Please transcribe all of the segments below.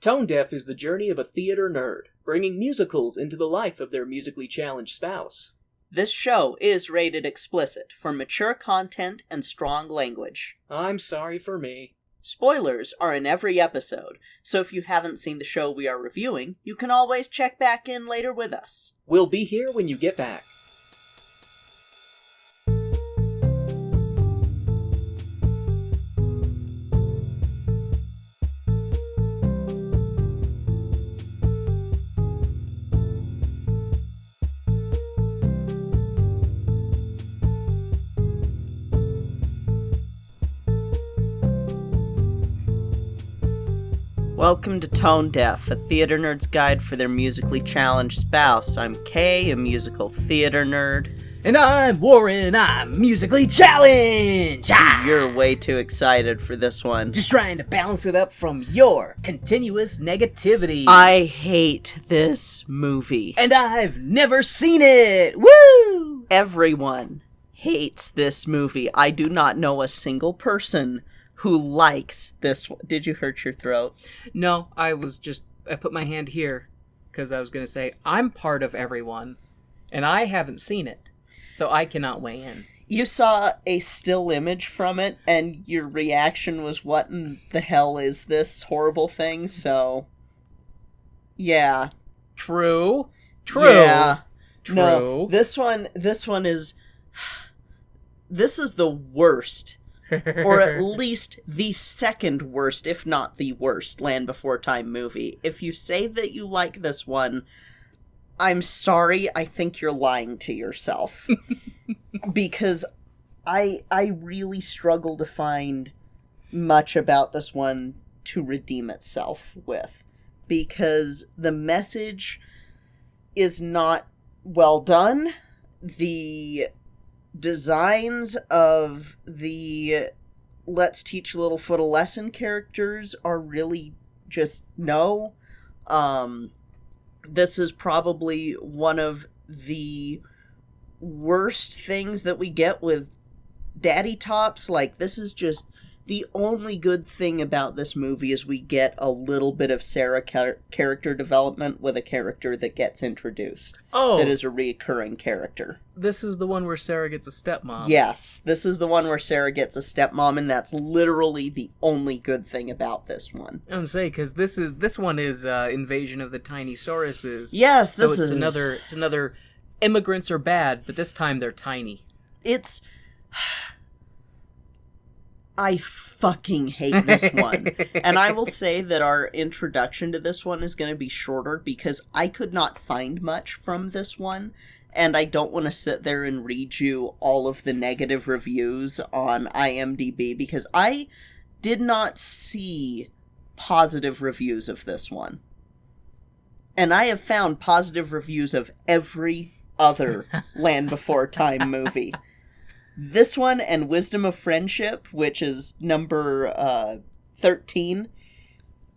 Tone Deaf is the journey of a theater nerd, bringing musicals into the life of their musically challenged spouse. This show is rated explicit for mature content and strong language. I'm sorry for me. Spoilers are in every episode, so if you haven't seen the show we are reviewing, you can always check back in later with us. We'll be here when you get back. Welcome to Tone Deaf, a theater nerd's guide for their musically challenged spouse. I'm Kay, a musical theater nerd. And I'm Warren, I'm musically challenged! You're way too excited for this one. Just trying to balance it up from your continuous negativity. I hate this movie. And I've never seen it! Woo! Everyone hates this movie. I do not know a single person who likes this one. Did you hurt your throat? No, I put my hand here because I was going to say, I'm part of everyone, and I haven't seen it, so I cannot weigh in. You saw a still image from it, and your reaction was, what in the hell is this horrible thing? So, yeah. True. Yeah. True. No, this one is... This is the worst, or at least the second worst, if not the worst, Land Before Time movie. If you say that you like this one, I'm sorry, I think you're lying to yourself. Because I really struggle to find much about this one to redeem itself with. Because the message is not well done. The designs of the let's teach Littlefoot a lesson characters are really just no. This is probably one of the worst things that we get with daddy tops. Like, this is just the only good thing about this movie is we get a little bit of Sarah character development with a character that gets introduced. Oh. That is a recurring character. This is the one where Sarah gets a stepmom. Yes, this is the one where Sarah gets a stepmom, and that's literally the only good thing about this one. I'm gonna say, because this one is Invasion of the Tinysauruses. Yes, it's another immigrants are bad, but this time they're tiny. I fucking hate this one. And I will say that our introduction to this one is going to be shorter because I could not find much from this one. And I don't want to sit there and read you all of the negative reviews on IMDb because I did not see positive reviews of this one. And I have found positive reviews of every other Land Before Time movie. This one and Wisdom of Friendship, which is number 13,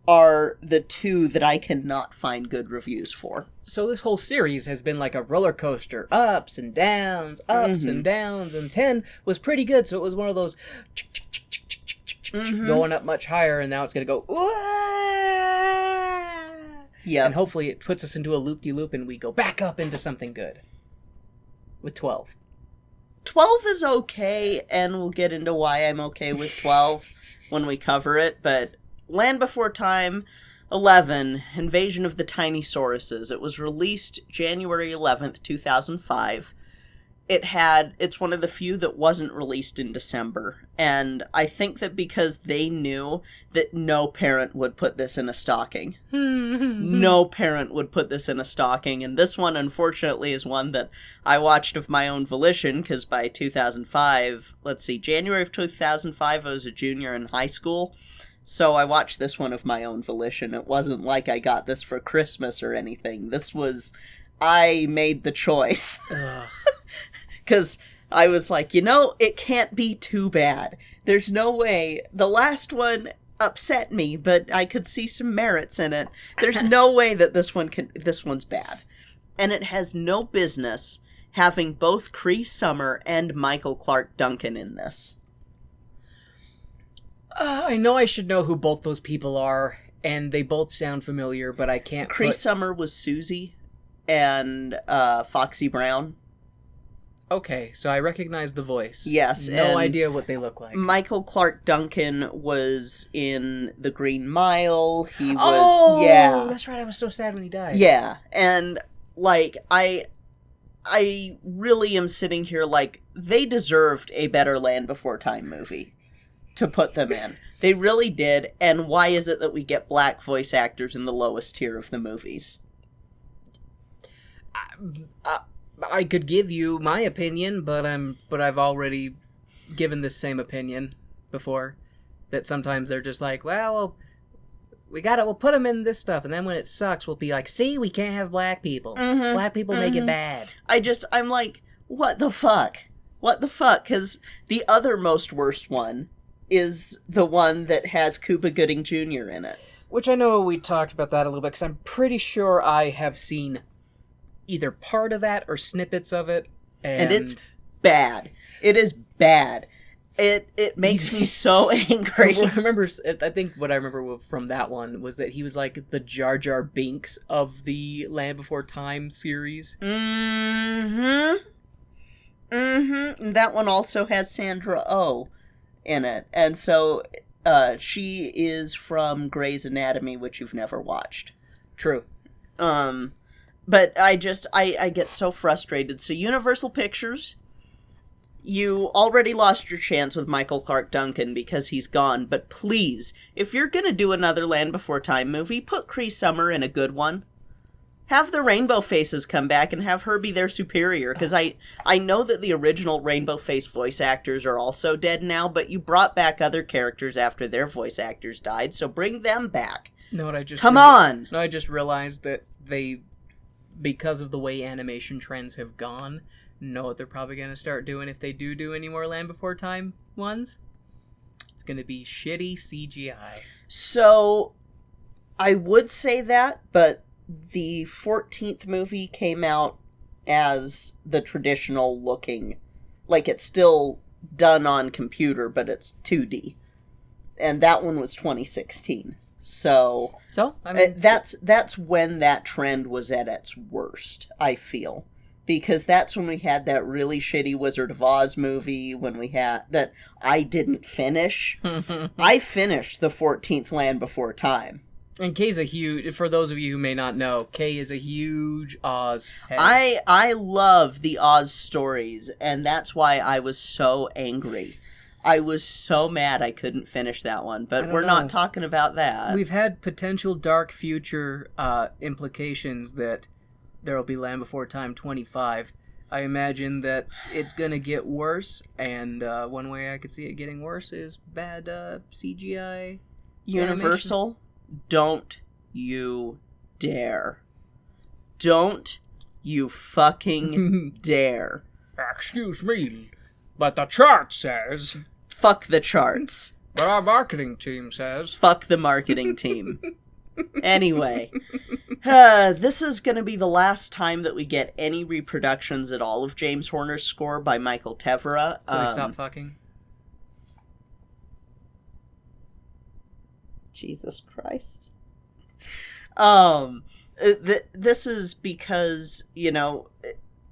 are the two that I cannot find good reviews for. So this whole series has been like a roller coaster. Ups and downs, and 10 was pretty good, so it was one of those going up much higher, and now it's going to go, yeah, and hopefully it puts us into a loop-de-loop and we go back up into something good. With 12. 12 is okay, and we'll get into why I'm okay with 12 when we cover it, but Land Before Time 11, Invasion of the Tinysauruses. It was released January 11th, 2005. It's one of the few that wasn't released in December, and I think that because they knew that no parent would put this in a stocking. No parent would put this in a stocking, and this one, unfortunately, is one that I watched of my own volition, because by 2005, January of 2005, I was a junior in high school, so I watched this one of my own volition. It wasn't like I got this for Christmas or anything. I made the choice. Because I was like, it can't be too bad. There's no way. The last one upset me, but I could see some merits in it. There's no way that this one's bad. And it has no business having both Cree Summer and Michael Clark Duncan in this. I know I should know who both those people are, and they both sound familiar, but I can't Cree Summer was Susie, and Foxy Brown. Okay, so I recognize the voice. Yes. No idea what they look like. Michael Clark Duncan was in The Green Mile. He was... Oh! Yeah. That's right, I was so sad when he died. Yeah, and, like, I really am sitting here like, they deserved a better Land Before Time movie to put them in. They really did, and why is it that we get black voice actors in the lowest tier of the movies? I could give you my opinion, but I've already given this same opinion before. That sometimes they're just like, well, we'll put them in this stuff, and then when it sucks, we'll be like, see, we can't have black people. Mm-hmm. Black people make it bad. I'm like, what the fuck? What the fuck? Because the other most worst one is the one that has Cuba Gooding Jr. in it. Which I know we talked about that a little bit, because I'm pretty sure I have seen either part of that or snippets of it, and it's bad. It is bad. It makes me so angry. I think what I remember from that one was that he was like the Jar Jar Binks of the Land Before Time series. Mm-hmm. And that one also has Sandra Oh in it. And so she is from Grey's Anatomy, which you've never watched. True. But I get so frustrated. So Universal Pictures, you already lost your chance with Michael Clark Duncan because he's gone. But please, if you're going to do another Land Before Time movie, put Cree Summer in a good one. Have the Rainbow Faces come back and have her be their superior. Because I know that the original Rainbow Face voice actors are also dead now, but you brought back other characters after their voice actors died, so bring them back. Come on! No, I just realized that because of the way animation trends have gone, know what they're probably going to start doing if they do any more Land Before Time ones? It's going to be shitty CGI. So, I would say that, but the 14th movie came out as the traditional looking, like it's still done on computer, but it's 2D. And that one was 2016. So I mean, that's when that trend was at its worst, I feel. Because that's when we had that really shitty Wizard of Oz movie, when we had that I didn't finish. I finished the 14th Land Before Time. And Kay's for those of you who may not know, Kay is a huge Oz head. I love the Oz stories, and that's why I was so angry. I was so mad I couldn't finish that one, but we're not talking about that. We've had potential dark future implications that there will be Land Before Time 25. I imagine that it's going to get worse, and one way I could see it getting worse is bad CGI. Universal, animation. Don't you dare. Don't you fucking dare. Excuse me, but the chart says... Fuck the charts. But our marketing team says... Fuck the marketing team. Anyway, this is going to be the last time that we get any reproductions at all of James Horner's score by Michael Tevera. So they stop fucking? Jesus Christ. This is because,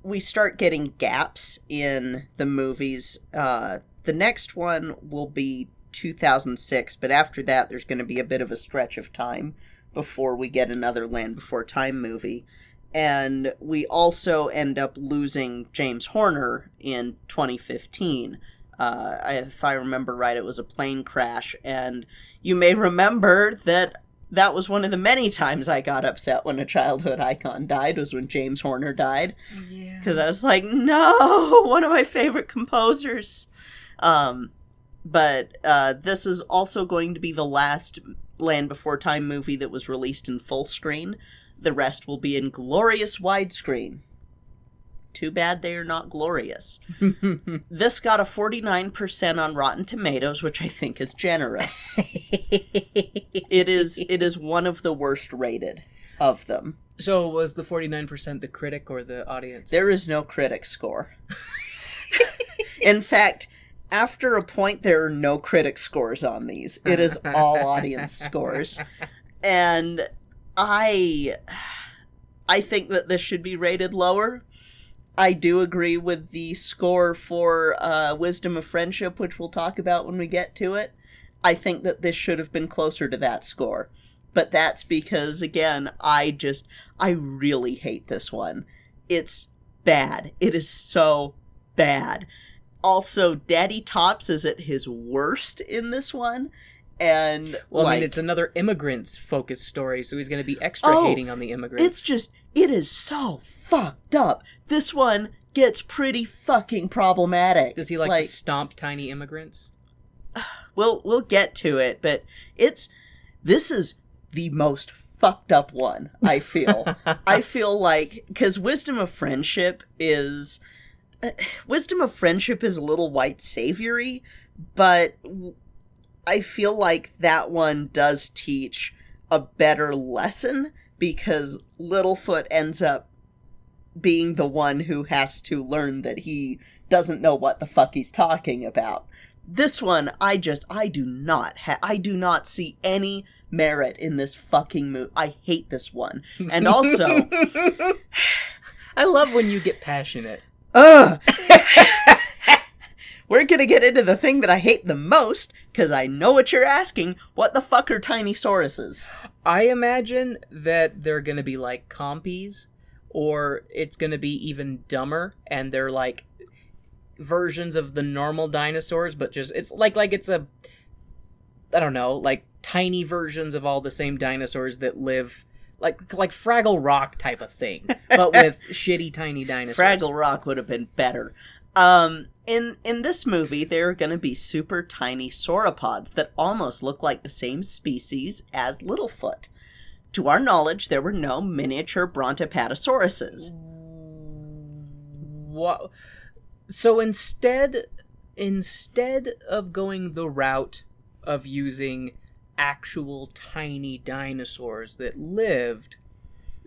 we start getting gaps in the movies. The next one will be 2006, but after that there's going to be a bit of a stretch of time before we get another Land Before Time movie. And we also end up losing James Horner in 2015. If I remember right, it was a plane crash, and you may remember that was one of the many times I got upset when a childhood icon died, was when James Horner died. Yeah. Because I was like, no, one of my favorite composers. But this is also going to be the last Land Before Time movie that was released in full screen. The rest will be in glorious widescreen. Too bad they are not glorious. This got a 49% on Rotten Tomatoes, which I think is generous. It is one of the worst rated of them. So was the 49% the critic or the audience? There is no critic score. In fact, after a point, there are no critic scores on these. It is all audience scores. And I think that this should be rated lower. I do agree with the score for Wisdom of Friendship, which we'll talk about when we get to it. I think that this should have been closer to that score. But that's because, again, I really hate this one. It's bad. It is so bad. Also, Daddy Tops is at his worst in this one. And, well, I mean, it's another immigrants-focused story, so he's going to be extra hating on the immigrants. It is so fucked up. This one gets pretty fucking problematic. Does he like to stomp tiny immigrants? We'll get to it, but this is the most fucked up one, I feel. I feel like, because Wisdom of Friendship is a little white saviory, but I feel like that one does teach a better lesson, because Littlefoot ends up being the one who has to learn that he doesn't know what the fuck he's talking about. This one, I do not see any merit in this fucking movie. I hate this one. And also, I love when you get passionate. We're gonna get into the thing that I hate the most, because I know what you're asking. What the fuck are Tinysauruses? I imagine that they're gonna be like compies, or it's gonna be even dumber, and they're like versions of the normal dinosaurs, but just, it's like it's a, I don't know, like tiny versions of all the same dinosaurs that live, like Fraggle Rock type of thing, but with shitty tiny dinosaurs. Fraggle Rock would have been better. In this movie, there are going to be super tiny sauropods that almost look like the same species as Littlefoot. To our knowledge, there were no miniature Brontopadosauruses. What? So instead of going the route of using actual tiny dinosaurs that lived,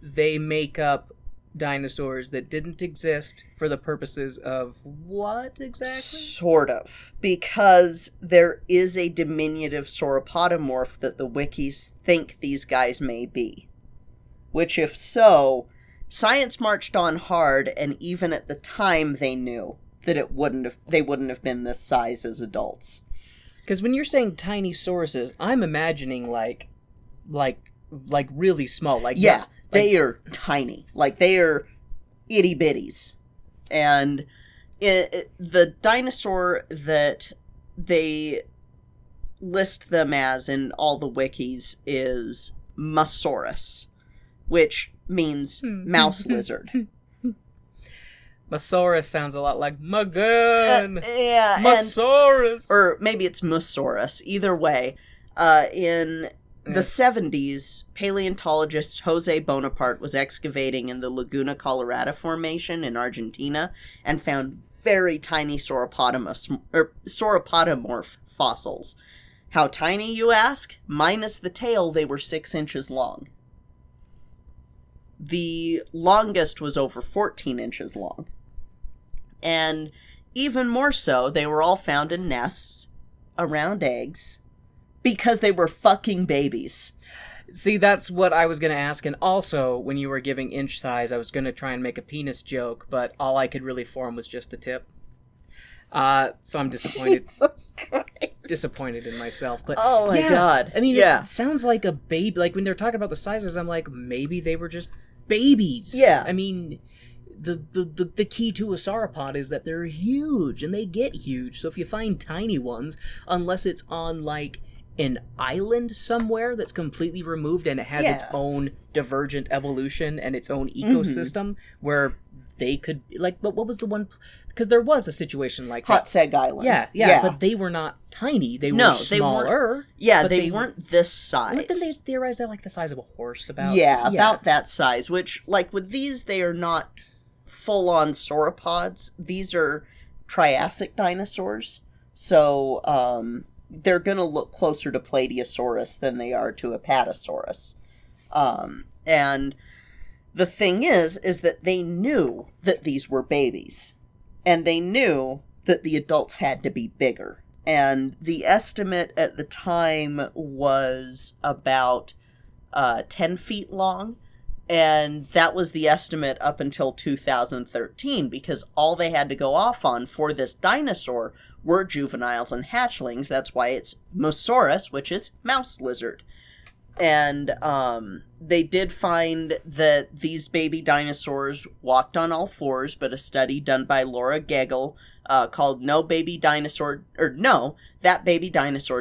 they make up dinosaurs that didn't exist for the purposes of what exactly? Sort of. Because there is a diminutive sauropodomorph that the wikis think these guys may be. Which, if so, science marched on hard, and even at the time they knew that they wouldn't have been this size as adults. Because when you're saying tiny sauruses, I'm imagining like really small. They are tiny. Like, they are itty bitties. And the dinosaur that they list them as in all the wikis is Mosaurus, which means mouse lizard. Mosaurus sounds a lot like my gun. Yeah, Mosaurus. Or maybe it's Mosaurus. Either way, in the 70s, paleontologist Jose Bonaparte was excavating in the Laguna Colorada Formation in Argentina and found very tiny sauropodomorph fossils. How tiny, you ask? Minus the tail, they were 6 inches long. The longest was over 14 inches long. And even more so, they were all found in nests around eggs because they were fucking babies. See, that's what I was going to ask. And also, when you were giving inch size, I was going to try and make a penis joke, but all I could really form was just the tip. So I'm disappointed. Jesus Christ. Disappointed in myself. But oh my God. I mean, it sounds like a baby. Like, when they're talking about the sizes, I'm like, maybe they were just babies. Yeah. I mean, the key to a sauropod is that they're huge, and they get huge. So if you find tiny ones, unless it's on, like, an island somewhere that's completely removed and it has its own divergent evolution and its own ecosystem where they could, like, what was the one? Because there was a situation like Hot Seg Island. Yeah, but they were not tiny. They were smaller. They weren't this size. Didn't they theorize that, like, the size of a horse? About that size, which, like, with these, they are not full-on sauropods. These are Triassic dinosaurs. So, they're going to look closer to Plateosaurus than they are to Apatosaurus. And the thing is that they knew that these were babies. And they knew that the adults had to be bigger. And the estimate at the time was about 10 feet long. And that was the estimate up until 2013, because all they had to go off on for this dinosaur were juveniles and hatchlings. That's why it's Mosaurus, which is mouse lizard. And they did find that these baby dinosaurs walked on all fours, but a study done by Laura Gegel called That Baby Dinosaur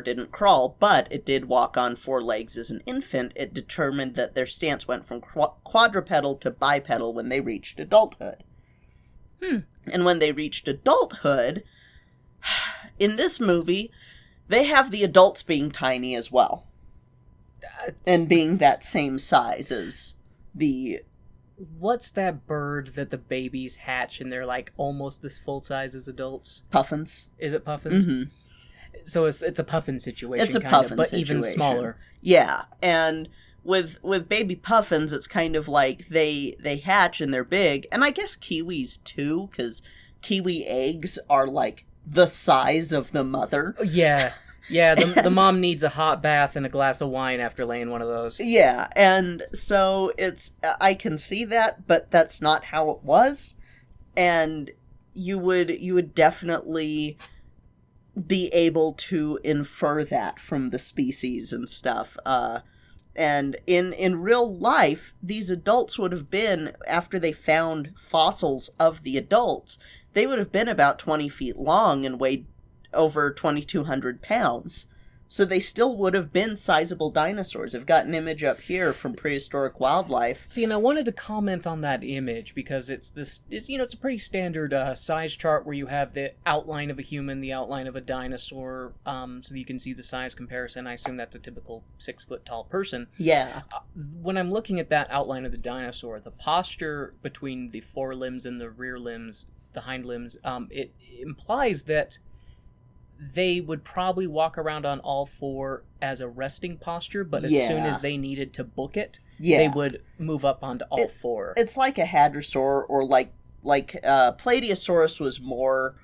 Didn't Crawl, but it did walk on four legs as an infant. It determined that their stance went from quadrupedal to bipedal when they reached adulthood. And when they reached adulthood, in this movie, they have the adults being tiny as well. And being that same size as the... What's that bird that the babies hatch and they're like almost this full size as adults? Puffins. Is it puffins? Mm-hmm. So it's a puffin situation, it's a puffin but situation. Even smaller. Yeah, and with baby puffins, it's kind of like they hatch and they're big, and I guess kiwis too, because kiwi eggs are like the size of the mother. Yeah. Yeah, the mom needs a hot bath and a glass of wine after laying one of those. Yeah, and so I can see that, but that's not how it was. And you would definitely be able to infer that from the species and stuff. And in real life, these adults would have been, after they found fossils of the adults, they would have been about 20 feet long and weighed over 2,200 pounds. So they still would have been sizable dinosaurs. I've got an image up here from Prehistoric Wildlife. See, and I wanted to comment on that image because it's a pretty standard size chart where you have the outline of a human, the outline of a dinosaur, so you can see the size comparison. I assume that's a typical 6 foot tall person. Yeah. When I'm looking at that outline of the dinosaur, the posture between the forelimbs and the rear limbs, the hind limbs, it implies that they would probably walk around on all four as a resting posture, but as soon as they needed to book it, they would move up onto all four. It's like a hadrosaur, or like Plateosaurus was more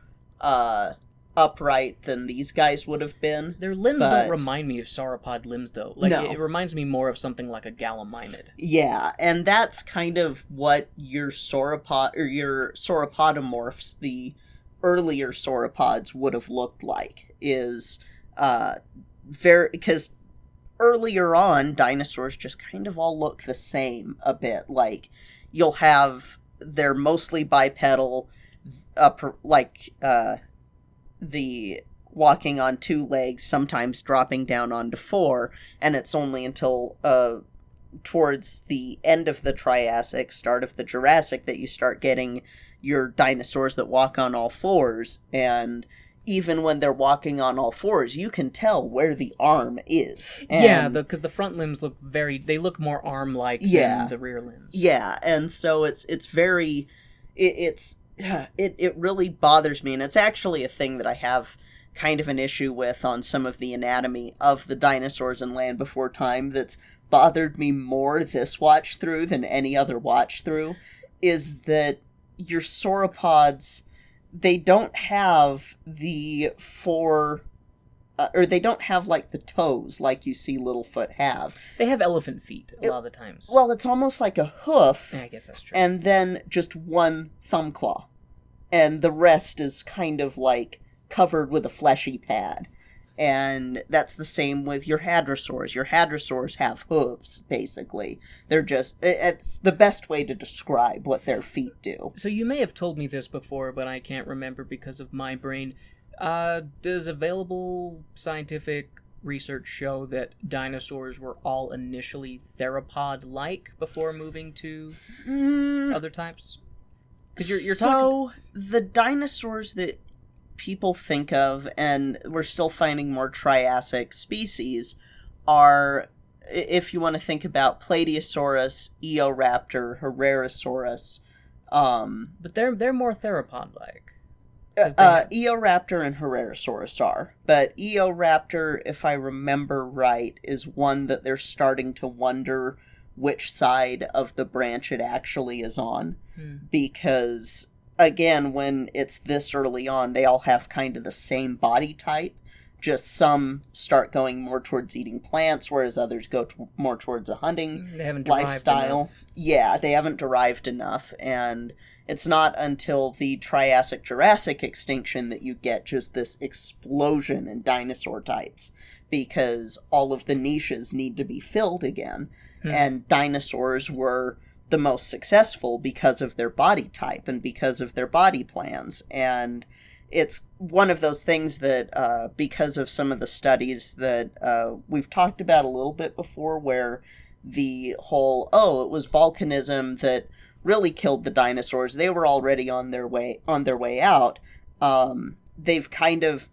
upright than these guys would have been. Their limbs don't remind me of sauropod limbs, though. It reminds me more of something like a gallimimed. Yeah, and that's kind of what your sauropod, or your sauropodomorphs, the earlier sauropods, would have looked like, is because earlier on dinosaurs just kind of all look the same a bit. Like, they're mostly bipedal, the walking on two legs, sometimes dropping down onto four, and it's only until towards the end of the Triassic, start of the Jurassic, that you start getting your dinosaurs that walk on all fours. And even when they're walking on all fours, you can tell where the arm is. And because the front limbs look more arm-like than the rear limbs. Yeah, and so it really bothers me, and it's actually a thing that I have kind of an issue with on some of the anatomy of the dinosaurs in Land Before Time that's bothered me more this watch through than any other watch through, is that your sauropods, they don't have the four, or they don't have like the toes like you see Littlefoot have. They have elephant feet a lot of the times. Well, it's almost like a hoof. Yeah, I guess that's true. And then just one thumb claw. And the rest is kind of like covered with a fleshy pad. And that's the same with your hadrosaurs. Your hadrosaurs have hooves, basically. It's the best way to describe what their feet do. So you may have told me this before, but I can't remember because of my brain. Does available scientific research show that dinosaurs were all initially theropod-like before moving to other types? Because you're talking... So, the dinosaurs that people think of, and we're still finding more Triassic species, are, if you want to think about Plateosaurus, Eoraptor, Herrerasaurus. But they're more theropod-like. Eoraptor and Herrerasaurus are. But Eoraptor, if I remember right, is one that they're starting to wonder which side of the branch it actually is on. Because, again, when it's this early on, they all have kind of the same body type, Just some start going more towards eating plants, whereas others go more towards a hunting They haven't lifestyle. enough. Yeah, they haven't derived enough, and it's not until the Triassic-Jurassic extinction that you get just this explosion in dinosaur types, because all of the niches need to be filled again, and dinosaurs were the most successful because of their body type and because of their body plans, and it's one of those things that, because of some of the studies that we've talked about a little bit before, where the whole, it was volcanism that really killed the dinosaurs, they were already on their way out. They've kind of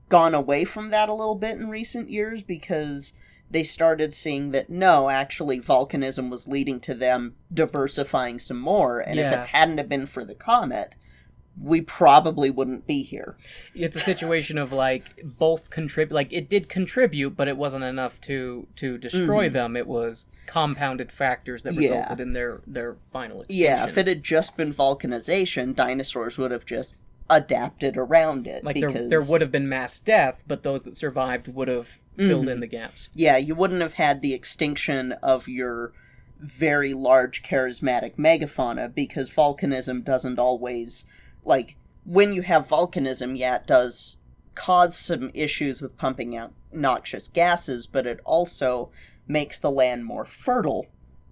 gone away from that a little bit in recent years, because they started seeing that, no, actually volcanism was leading to them diversifying some more, and if it hadn't have been for the comet, we probably wouldn't be here. It's a situation of, like, both contribute. Like, it did contribute, but it wasn't enough to destroy them. It was compounded factors that resulted in their final extinction. Yeah, if it had just been volcanization, dinosaurs would have just adapted around it. Like, there would have been mass death, but those that survived would have filled in the gaps. Yeah, you wouldn't have had the extinction of your very large charismatic megafauna, because volcanism doesn't always... Like, when you have volcanism, it does cause some issues with pumping out noxious gases, but it also makes the land more fertile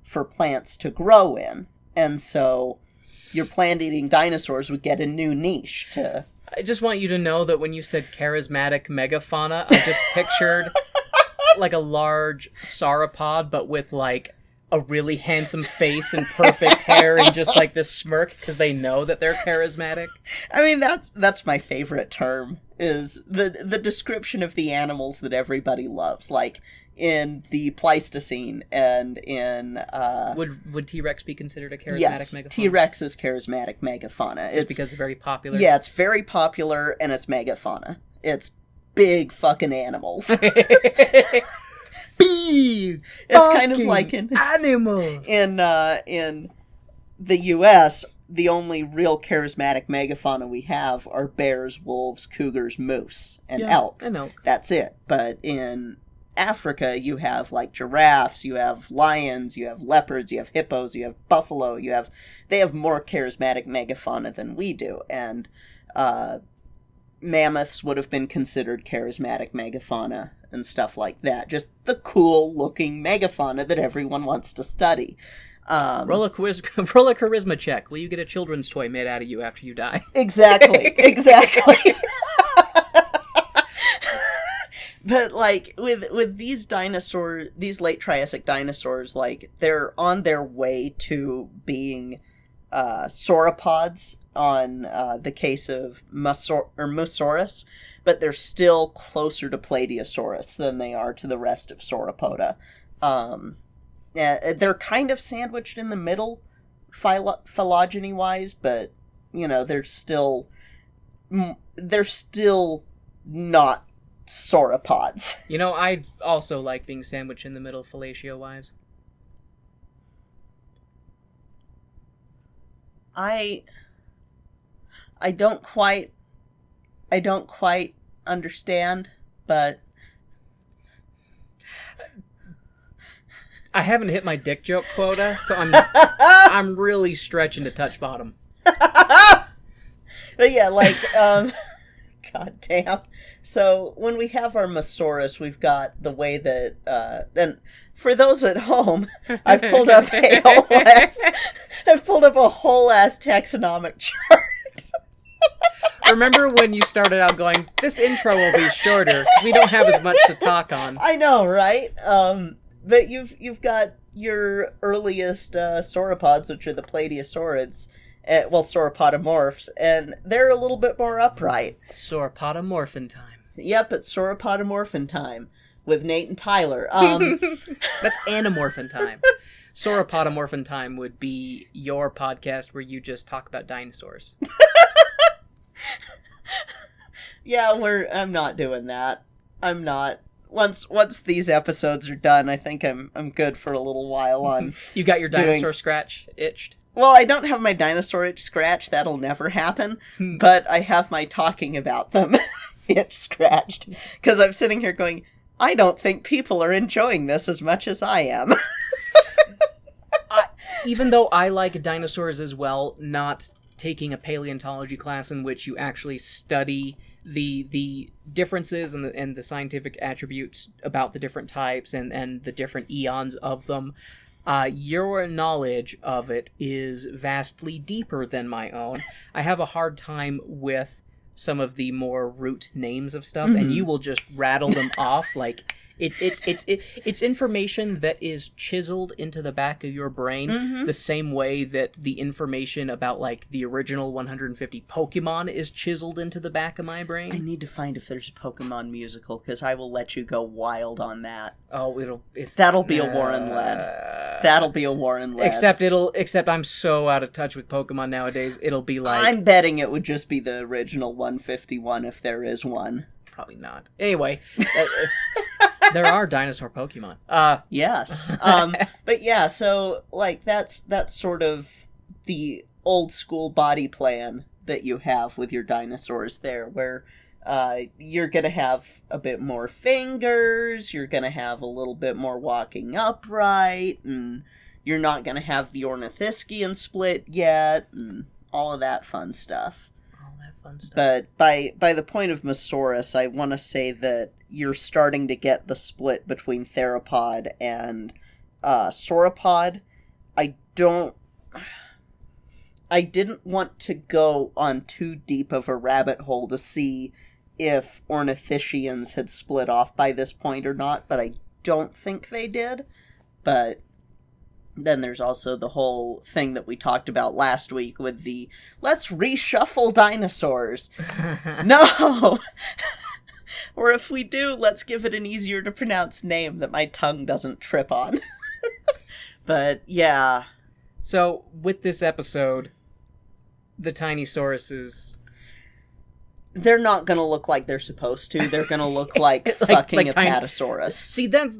for plants to grow in. And so your plant-eating dinosaurs would get a new niche to... I just want you to know that when you said charismatic megafauna, I just pictured, like, a large sauropod, but with, like, a really handsome face and perfect hair and just like this smirk because they know that they're charismatic. I mean, that's my favorite term, is the description of the animals that everybody loves, like in the Pleistocene and in would T-Rex be considered a charismatic megafauna? Yes, T-Rex is charismatic megafauna. It's because it's very popular. Yeah, it's very popular and it's megafauna. It's big fucking animals. Big, it's kind of like animals. In the U.S., the only real charismatic megafauna we have are bears, wolves, cougars, moose, and elk. And elk. That's it. But in Africa, you have like giraffes, you have lions, you have leopards, you have hippos, you have buffalo. They have more charismatic megafauna than we do, and mammoths would have been considered charismatic megafauna and stuff like that. Just the cool-looking megafauna that everyone wants to study. Roll a charisma check. Will you get a children's toy made out of you after you die? Exactly. But, like, with these dinosaurs, these late Triassic dinosaurs, like, they're on their way to being sauropods on the case of Mosaurus, but they're still closer to Plateosaurus than they are to the rest of Sauropoda. They're kind of sandwiched in the middle, phylogeny-wise, but, you know, they're still not sauropods. You know, I also like being sandwiched in the middle, fellatio-wise. I don't quite understand, but I haven't hit my dick joke quota, so I'm really stretching to touch bottom. But yeah, like god damn. So when we have our Mosaurus, we've got the way that then for those at home, I've pulled up a whole ass taxonomic chart. Remember when you started out going, this intro will be shorter, because we don't have as much to talk on. I know, right? But you've got your earliest sauropods, which are the Plateosaurids, sauropodomorphs, and they're a little bit more upright. Sauropodomorphin time. Yep, it's sauropodomorphin time with Nate and Tyler. That's anamorphin time. Sauropodomorphin time would be your podcast where you just talk about dinosaurs. Yeah, I'm not doing that. I'm not. Once these episodes are done, I think I'm good for a little while on. You got your dinosaur scratch itched? Well, I don't have my dinosaur itch scratch. That'll never happen. But I have my talking about them itch scratched. Because I'm sitting here going, I don't think people are enjoying this as much as I am. Even though I like dinosaurs as well, not taking a paleontology class in which you actually study the differences and the scientific attributes about the different types and the different eons of them, your knowledge of it is vastly deeper than my own. I have a hard time with some of the more root names of stuff, and you will just rattle them off like it's information that is chiseled into the back of your brain the same way that the information about like the original 150 Pokemon is chiseled into the back of my brain. I need to find if there's a Pokemon musical, because I will let you go wild on that. Oh, that'll be a Warren Led. That'll be a Warren Led. Except I'm so out of touch with Pokemon nowadays. It'll be like, I'm betting it would just be the original 151 if there is one. Probably not. Anyway, there are dinosaur Pokemon. Yes. But yeah, so like that's sort of the old school body plan that you have with your dinosaurs there, where you're gonna have a bit more fingers, you're gonna have a little bit more walking upright, and you're not gonna have the ornithischian split yet, and all of that fun stuff. But by the point of Mesaurus, I want to say that you're starting to get the split between theropod and sauropod. I didn't want to go on too deep of a rabbit hole to see if ornithischians had split off by this point or not, but I don't think they did. But then there's also the whole thing that we talked about last week with the let's reshuffle dinosaurs. No! Or if we do, let's give it an easier to pronounce name that my tongue doesn't trip on. But yeah. So with this episode, the Tinysauruses, they're not going to look like they're supposed to. They're going to look like fucking Apatosaurus. See, that's...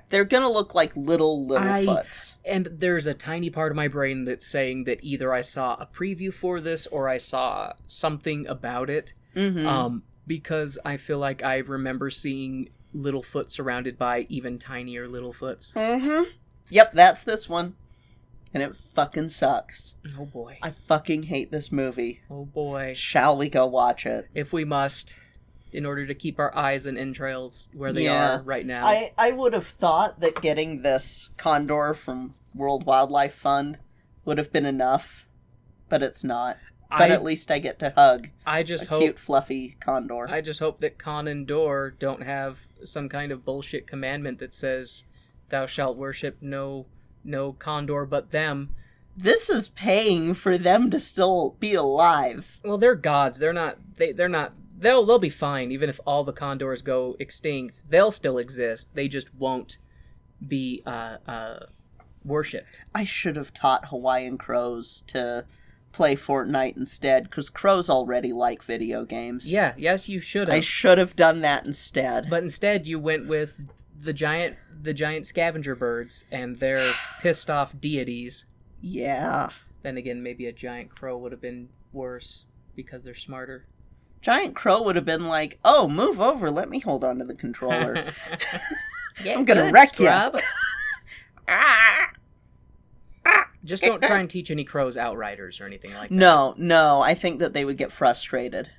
They're going to look like little foots. And there's a tiny part of my brain that's saying that either I saw a preview for this or I saw something about it. Because I feel like I remember seeing Littlefoot surrounded by even tinier Littlefoots. Yep, that's this one. And it fucking sucks. Oh boy. I fucking hate this movie. Oh boy. Shall we go watch it? If we must, in order to keep our eyes and entrails where they are right now. I would have thought that getting this condor from World Wildlife Fund would have been enough, but it's not. But at least I get to hug cute, fluffy condor. I just hope that Con and Dor don't have some kind of bullshit commandment that says, thou shalt worship no condor but them. This is paying for them to still be alive. Well, they're gods. They're not. They'll be fine even if all the condors go extinct. They'll still exist. They just won't be worshipped. I should have taught Hawaiian crows to play Fortnite instead, because crows already like video games. Yeah. Yes, you should have. I should have done that instead. But instead, you went with the giant scavenger birds and their pissed off deities. Yeah. Then again, maybe a giant crow would have been worse because they're smarter. Giant crow would have been like, oh, move over, let me hold on to the controller. I'm gonna wreck you. Just don't try and teach any crows Outriders or anything like that. No, I think that they would get frustrated.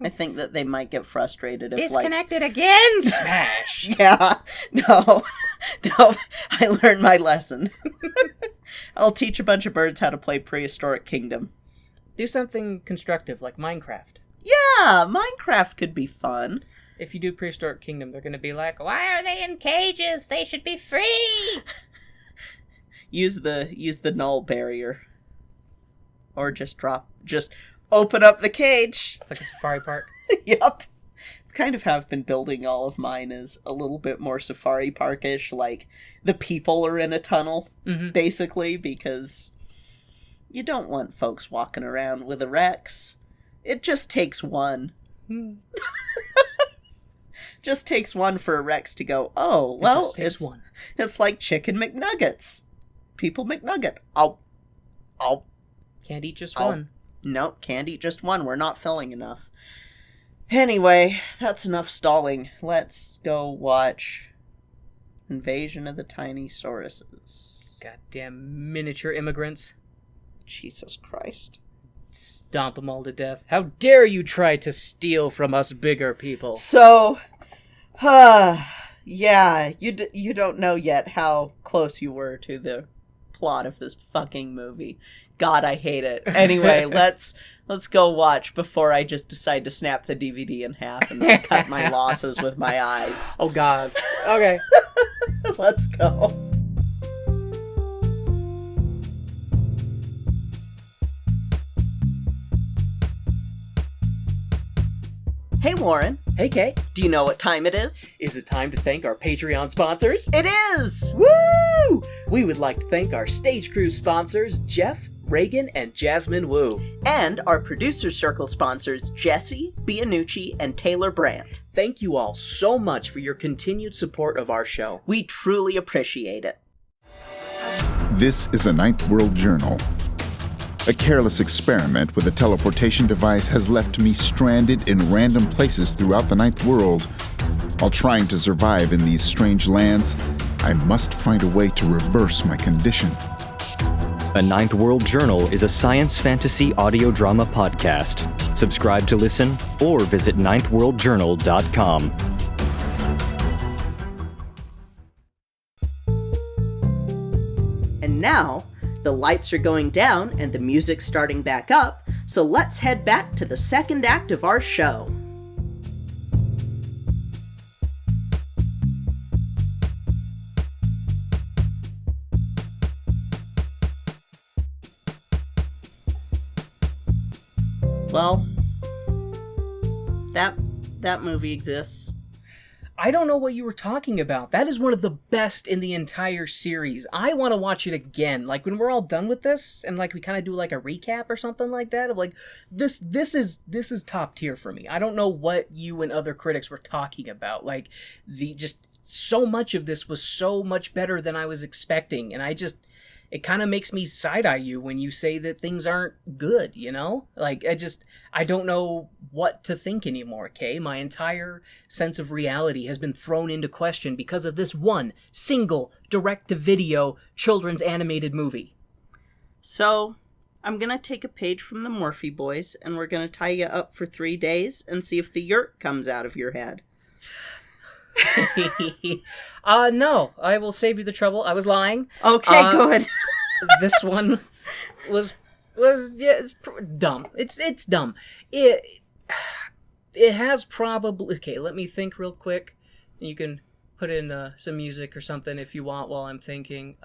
I think that they might get frustrated if, disconnected again! Smash! Yeah. No, I learned my lesson. I'll teach a bunch of birds how to play Prehistoric Kingdom. Do something constructive, like Minecraft. Yeah, Minecraft could be fun. If you do Prehistoric Kingdom, they're going to be like, why are they in cages? They should be free! Use the null barrier. Or just open up the cage. It's like a safari park. Yep. It's kind of how I've been building all of mine, is a little bit more safari parkish, like the people are in a tunnel, basically, because you don't want folks walking around with a Rex. It just takes one. Just takes one for a Rex to go, oh, well, one. It's like Chicken McNuggets. People McNugget. Oh. Can't eat just one. Nope, can't eat just one. We're not filling enough. Anyway, that's enough stalling. Let's go watch Invasion of the Tinysauruses. Goddamn miniature immigrants. Jesus Christ. Stomp them all to death. How dare you try to steal from us bigger people? So, yeah, you don't know yet how close you were to the plot of this fucking movie. God, I hate it. Anyway, let's go watch before I just decide to snap the DVD in half and cut my losses with my eyes. Oh God. Okay. Let's go. Hey Warren. Hey Kay. Do you know what time it is? Is it time to thank our Patreon sponsors? It is! Woo! We would like to thank our Stage Crew sponsors, Jeff, Reagan, and Jasmine Wu. And our Producer Circle sponsors, Jesse, BeAnArtsHero, and Taylor Brandt. Thank you all so much for your continued support of our show. We truly appreciate it. This is a Ninth World Journal. A careless experiment with a teleportation device has left me stranded in random places throughout the Ninth World. While trying to survive in these strange lands, I must find a way to reverse my condition. A Ninth World Journal is a science fantasy audio drama podcast. Subscribe to listen or visit ninthworldjournal.com. And now, the lights are going down and the music's starting back up, so let's head back to the second act of our show. Well, that movie exists. I don't know what you were talking about. That is one of the best in the entire series. I want to watch it again. Like when we're all done with this and like we kind of do like a recap or something like that of like this is top tier for me. I don't know what you and other critics were talking about. Like just so much of this was so much better than I was expecting, and it kind of makes me side-eye you when you say that things aren't good, you know? Like, I don't know what to think anymore, Kay. My entire sense of reality has been thrown into question because of this one single direct-to-video children's animated movie. So, I'm gonna take a page from the Morphe Boys, and we're gonna tie you up for 3 days and see if the yurt comes out of your head. No, I will save you the trouble. I was lying. Okay, good. This one was it's dumb. It's dumb. It has probably... Okay, let me think real quick. You can put in some music or something if you want while I'm thinking.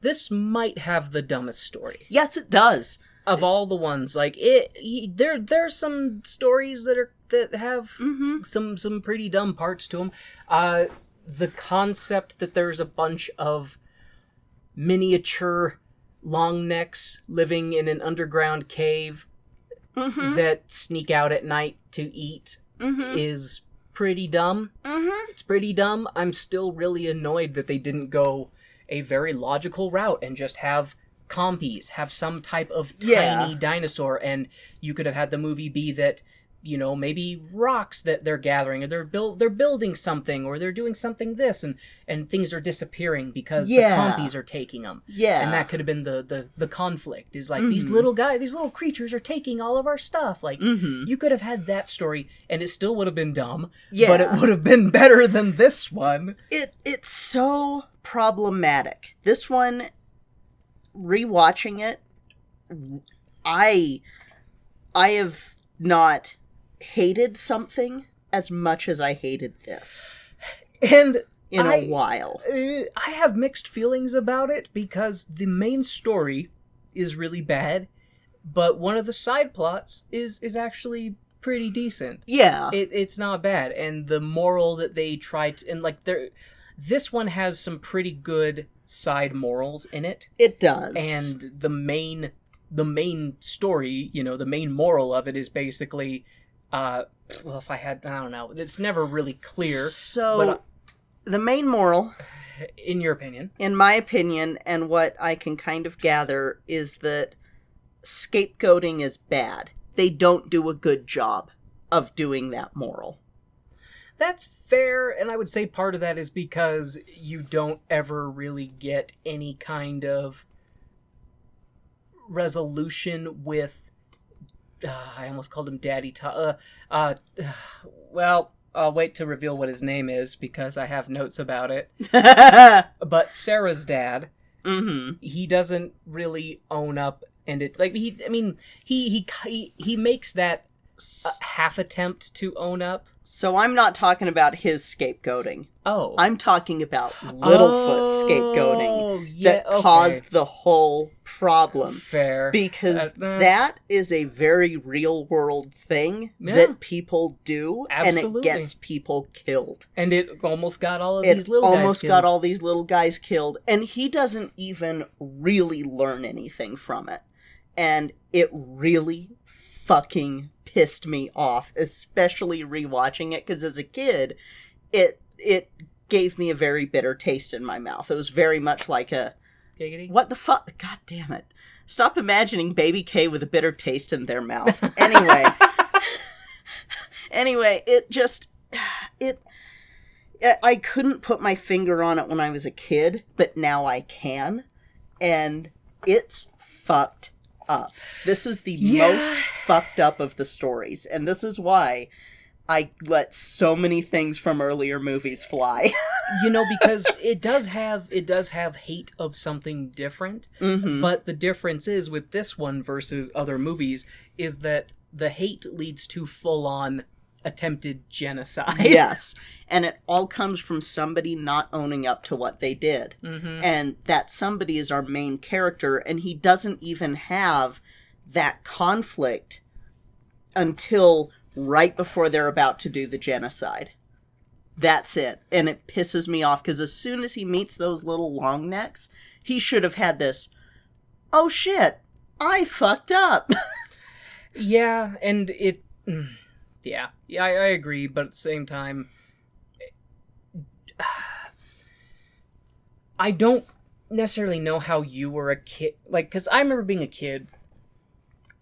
This might have the dumbest story. Yes, it does. Of all the ones, like there's some stories that have some pretty dumb parts to them. The concept that there's a bunch of miniature long necks living in an underground cave that sneak out at night to eat is pretty dumb. It's pretty dumb. I'm still really annoyed that they didn't go a very logical route and just have compies, have some type of tiny dinosaur, and you could have had the movie be that, you know, maybe rocks that they're gathering, or they're building something, or they're doing something this, and things are disappearing because the compies are taking them. Yeah. And that could have been the conflict, is like, these little creatures are taking all of our stuff. Like, you could have had that story, and it still would have been dumb, but it would have been better than this one. It's so problematic. This one, rewatching it, I have not hated something as much as I hated this. And in a while. I have mixed feelings about it because the main story is really bad, but one of the side plots is actually pretty decent. Yeah. It's not bad, and the moral that they try to, and like this one has some pretty good side morals in it. It does. And the main story, you know, the main moral of it is basically, well, if I don't know, it's never really clear. So, the main moral In your opinion. In my opinion, and what I can kind of gather, is that scapegoating is bad. They don't do a good job of doing that moral. That's fair, and I would say part of that is because you don't ever really get any kind of resolution with... I almost called him Daddy well, I'll wait to reveal what his name is, because I have notes about it. But Sarah's dad, he doesn't really own up, and he makes that half attempt to own up. So I'm not talking about his scapegoating. Oh. I'm talking about Littlefoot's scapegoating that caused the whole problem. Fair. Because that is a very real world thing that people do, Absolutely. And it gets people killed. And it almost got all of these little guys killed. It almost got all these little guys killed, and he doesn't even really learn anything from it. And it really fucking pissed me off, especially rewatching it, because as a kid, it gave me a very bitter taste in my mouth. It was very much like a... Giggity? What the fuck? God damn it. Stop imagining Baby K with a bitter taste in their mouth. Anyway, it just... I couldn't put my finger on it when I was a kid, but now I can. And it's fucked up. This is the most fucked up of the stories, and this is why I let so many things from earlier movies fly. Because it does have hate of something different, but the difference is with this one versus other movies is that the hate leads to full-on attempted genocide. Yes, and it all comes from somebody not owning up to what they did. And that somebody is our main character, and he doesn't even have that conflict until right before they're about to do the genocide. That's it. And it pisses me off, because as soon as he meets those little long necks, he should have had this, oh shit, I fucked up. Yeah, and it... Yeah, I agree, but at the same time, I don't necessarily know how you were a kid, because I remember being a kid,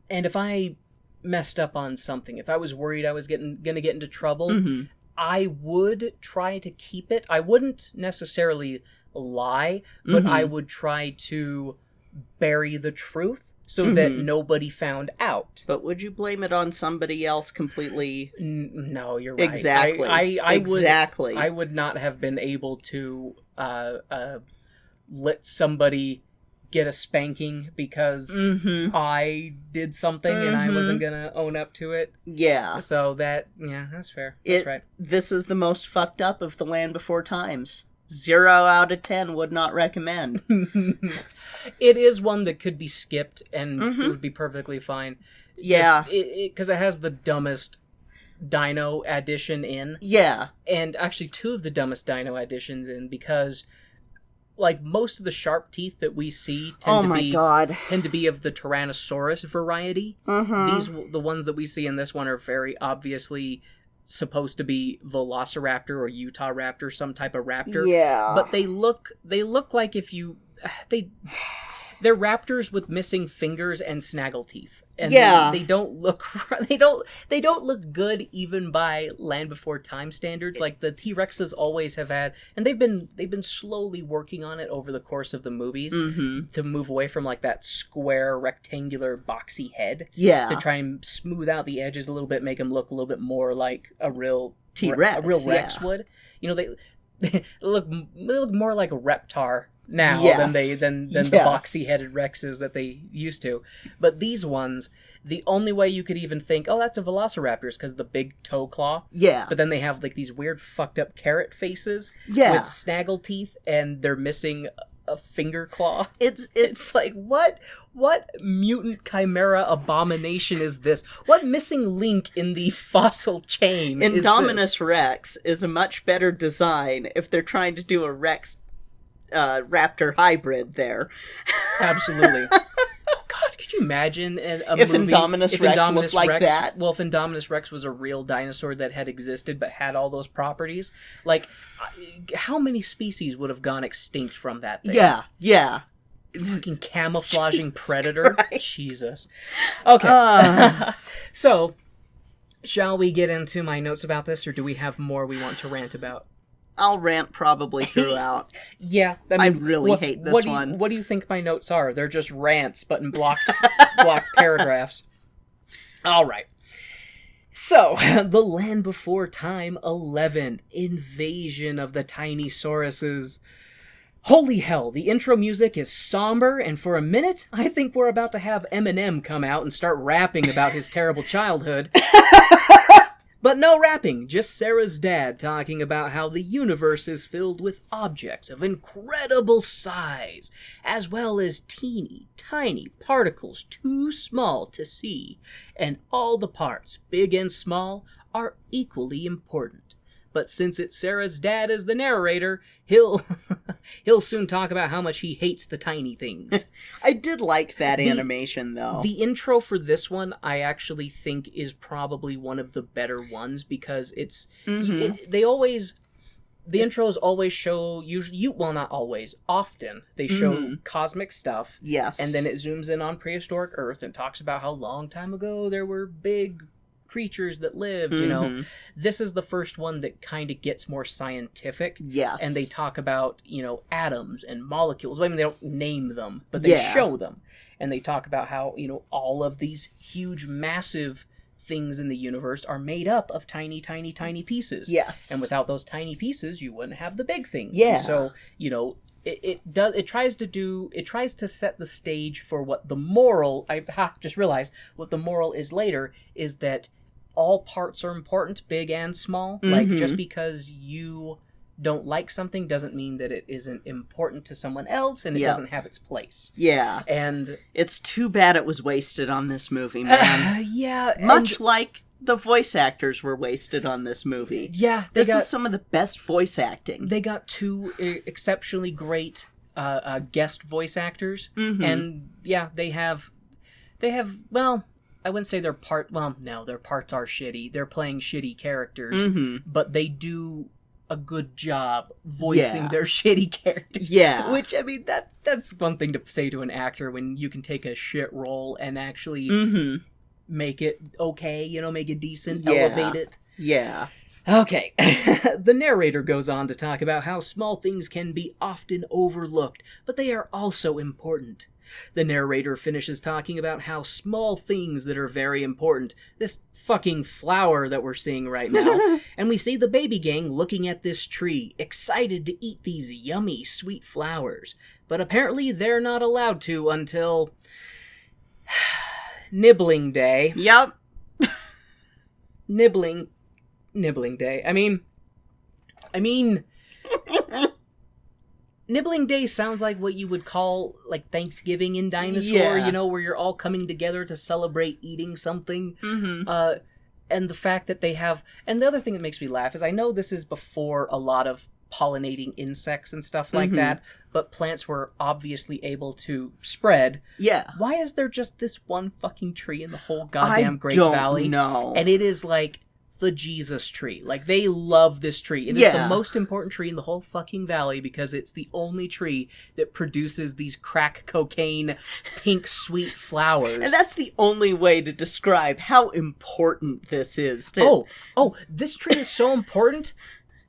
and if I messed up on something, if I was worried I was gonna get into trouble, I would try to keep it. I wouldn't necessarily lie, but I would try to bury the truth so that nobody found out. But would you blame it on somebody else completely? No, you're right. Exactly. I would not have been able to let somebody get a spanking because I did something and I wasn't gonna own up to it. Yeah. So that's fair. That's right. This is the most fucked up of the Land Before Times. 0 out of 10 would not recommend. It is one that could be skipped and it would be perfectly fine. Yeah. Because it has the dumbest dino addition in. Yeah. And actually 2 of the dumbest dino additions in, because most of the sharp teeth that we see tend to be of the Tyrannosaurus variety. The ones that we see in this one are very obviously supposed to be Velociraptor or Utah Raptor, some type of raptor. Yeah. But they look like they're raptors with missing fingers and snaggle teeth. And they don't look good even by Land Before Time standards. Like the T-Rexes always have had, and they've been slowly working on it over the course of the movies to move away from that square rectangular boxy head. Yeah. To try and smooth out the edges a little bit, make them look a little bit more like a real T-Rex, a real Rex would. They look more like a Reptar now than the boxy headed Rexes that they used to. But these ones, the only way you could even think, oh, that's a Velociraptor, is because the big toe claw. Yeah. But then they have these weird fucked up carrot faces with snaggle teeth, and they're missing a finger claw. It's like, what mutant chimera abomination is this? What missing link in the fossil chain Indominus Rex is a much better design if they're trying to do a Rex Raptor hybrid there. Absolutely. Oh God, could Could you imagine a If movie Indominus Rex looked like that? Well, if Indominus Rex was a real dinosaur that had existed but had all those properties, like, how many species would have gone extinct from that thing? Yeah. Fucking camouflaging Jesus predator. Christ. Jesus. Okay. So, shall we get into my notes about this, or do we have more we want to rant about? I'll rant probably throughout. Yeah, I really hate this one. What do you think my notes are? They're just rants, but in blocked paragraphs. All right. So, The Land Before Time 11, Invasion of the Tinysauruses. Holy hell, the intro music is somber, and for a minute, I think we're about to have Eminem come out and start rapping about his terrible childhood. But no rapping, just Sarah's dad talking about how the universe is filled with objects of incredible size, as well as teeny, tiny particles too small to see, and all the parts, big and small, are equally important. But since it's Sarah's dad as the narrator, he'll soon talk about how much he hates the tiny things. I did like that animation, though. The intro for this one, I actually think, is probably one of the better ones, because it's... The intros always show, not always, often, they show cosmic stuff. Yes. And then it zooms in on prehistoric Earth and talks about how long time ago there were big creatures that lived, you know. This is the first one that kind of gets more scientific. Yes. And they talk about, atoms and molecules. I mean, they don't name them, but they show them. And they talk about how, all of these huge, massive things in the universe are made up of tiny, tiny, tiny pieces. Yes. And without those tiny pieces, you wouldn't have the big things. Yeah. And so, it tries to set the stage for what the moral, just realized, what the moral is later, is that all parts are important, big and small. Like, just because you don't like something doesn't mean that it isn't important to someone else, and it doesn't have its place. Yeah. And it's too bad it was wasted on this movie, man. Much like the voice actors were wasted on this movie. Yeah. This is some of the best voice acting. They got two exceptionally great guest voice actors. And, yeah, they have, well... I wouldn't say their parts are shitty. They're playing shitty characters, but they do a good job voicing their shitty characters. Yeah. Which, I mean, that's one thing to say to an actor, when you can take a shit role and actually make it okay, make it decent, elevate it. Yeah. Okay. The narrator goes on to talk about how small things can be often overlooked, but they are also important. The narrator finishes talking about how small things that are very important, this fucking flower that we're seeing right now, and we see the baby gang looking at this tree, excited to eat these yummy, sweet flowers. But apparently they're not allowed to until... nibbling day. Yep. Nibbling day. I mean... Nibbling Day sounds like what you would call, like, Thanksgiving in Dinosaur, where you're all coming together to celebrate eating something. And the fact that they have... And the other thing that makes me laugh is, I know this is before a lot of pollinating insects and stuff like that, but plants were obviously able to spread. Yeah. Why is there just this one fucking tree in the whole goddamn Great Valley? I don't know. And it is, like... the Jesus tree. Like, they love this tree. It is the most important tree in the whole fucking valley, because it's the only tree that produces these crack cocaine pink sweet flowers. And that's the only way to describe how important this is. This tree is so important.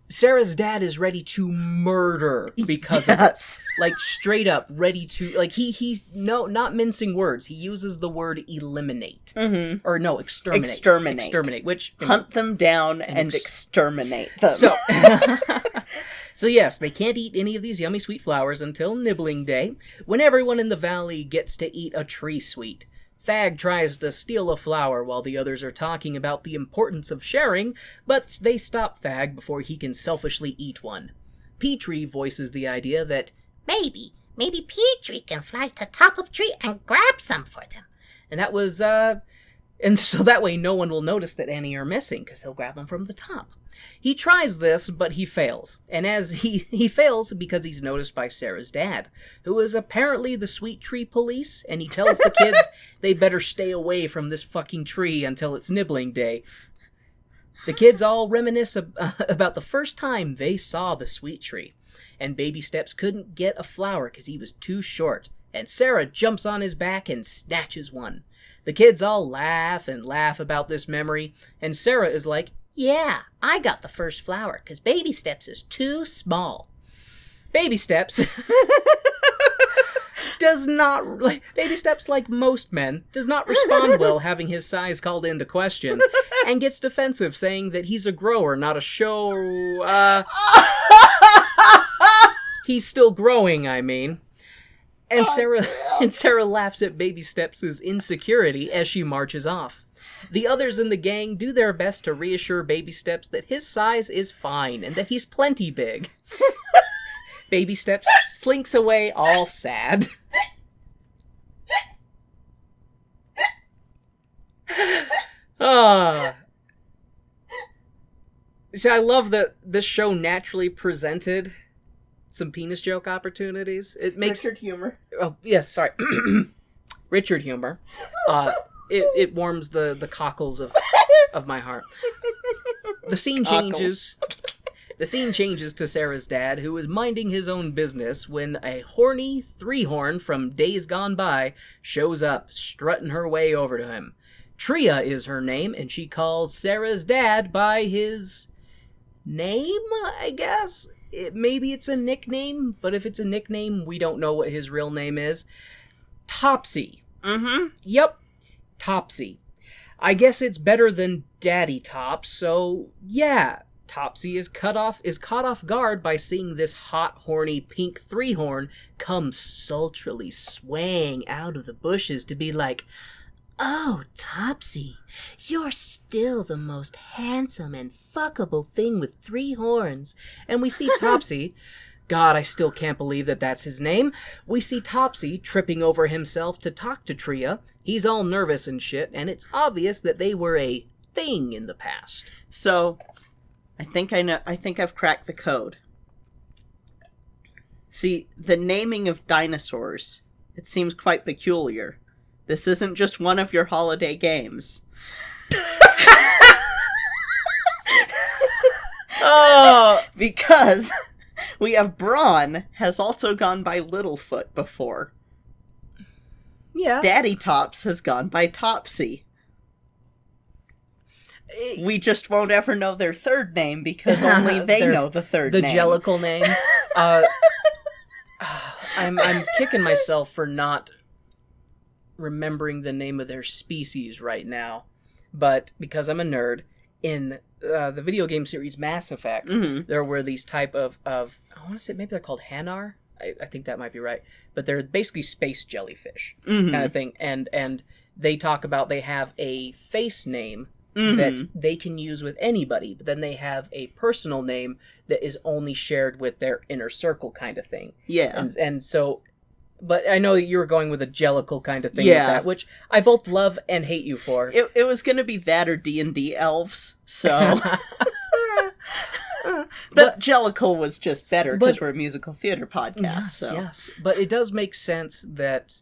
Sarah's dad is ready to murder because of it. Like, straight up ready to, like, he's not mincing words. He uses the word eliminate. Or no, exterminate. Exterminate, which... Hunt them down and exterminate them. So yes, they can't eat any of these yummy sweet flowers until Nibbling Day, when everyone in the valley gets to eat a tree sweet. Thag tries to steal a flower while the others are talking about the importance of sharing, but they stop Thag before he can selfishly eat one. Petrie voices the idea that Maybe Petrie can fly to top of tree and grab some for them. And that was, And so that way no one will notice that any are missing, because he'll grab them from the top. He tries this, but he fails. And as he fails because he's noticed by Sarah's dad, who is apparently the sweet tree police, and he tells the kids they better stay away from this fucking tree until it's nibbling day. The kids all reminisce about the first time they saw the sweet tree, and Baby Steps couldn't get a flower because he was too short, and Sarah jumps on his back and snatches one. The kids all laugh and laugh about this memory, and Sarah is like, yeah, I got the first flower because Baby Steps is too small. Baby Steps Baby Steps, like most men, does not respond well having his size called into question, and gets defensive, saying that he's a grower, not a show, he's still growing, I mean. And Sarah laughs at Baby Steps' insecurity as she marches off. The others in the gang do their best to reassure Baby Steps that his size is fine and that he's plenty big. Baby Steps slinks away all sad. See, I love that this show naturally presented some penis joke opportunities. It makes Richard humor. Oh, yes, sorry. Richard humor. It warms the cockles of my heart. The scene changes. The scene changes to Sarah's dad, who is minding his own business when a horny three-horn from days gone by shows up, strutting her way over to him. Tria is her name, and she calls Sarah's dad by his name, I guess? Maybe it's a nickname, but if it's a nickname, we don't know what his real name is. Topsy. Mm-hmm. Yep, Topsy. I guess it's better than Daddy Tops, so yeah. Topsy is caught off guard by seeing this hot, horny, pink three-horn come sultrily swaying out of the bushes to be like, "Oh, Topsy, you're still the most handsome and fuckable thing with three horns." And we see Topsy, God, I still can't believe that that's his name. We see Topsy tripping over himself to talk to Tria. He's all nervous and shit, and it's obvious that they were a thing in the past. So, I think I've cracked the code. See, the naming of dinosaurs, it seems quite peculiar. This isn't just one of your holiday games. Oh, because we have Brawn has also gone by Littlefoot before. yeah. Daddy Tops has gone by Topsy. We just won't ever know their third name because only they know the third name. The jellicle name. I'm kicking myself for not remembering the name of their species right now, but because I'm a nerd, in the video game series Mass Effect, there were these type of I want to say maybe they're called Hanar. I think that might be right, but they're basically space jellyfish kind of thing, and they talk about they have a face name that they can use with anybody, but then they have a personal name that is only shared with their inner circle kind of thing. Yeah. And so, but I know that you were going with a jellicle kind of thing with that, which I both love and hate you for. It was going to be that or D&D elves, so... but Jellicle was just better because we're a musical theater podcast. Yes. But it does make sense that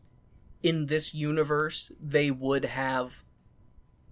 in this universe, they would have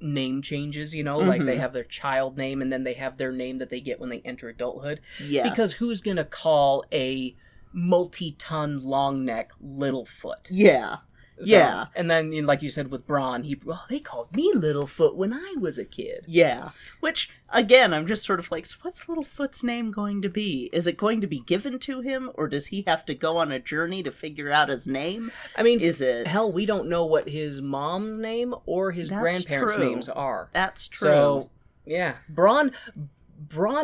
name changes, you know, like they have their child name and then they have their name that they get when they enter adulthood. Yes. Because who's gonna call a multi-ton long neck Littlefoot? Yeah. So, yeah. And then, you know, like you said with Braun, they called me Littlefoot when I was a kid. Yeah. Which, again, I'm just sort of like, so what's Littlefoot's name going to be? Is it going to be given to him, or does he have to go on a journey to figure out his name? I mean, is it... Hell, we don't know what his mom's name or his grandparents' names are. That's true. So, yeah. Braun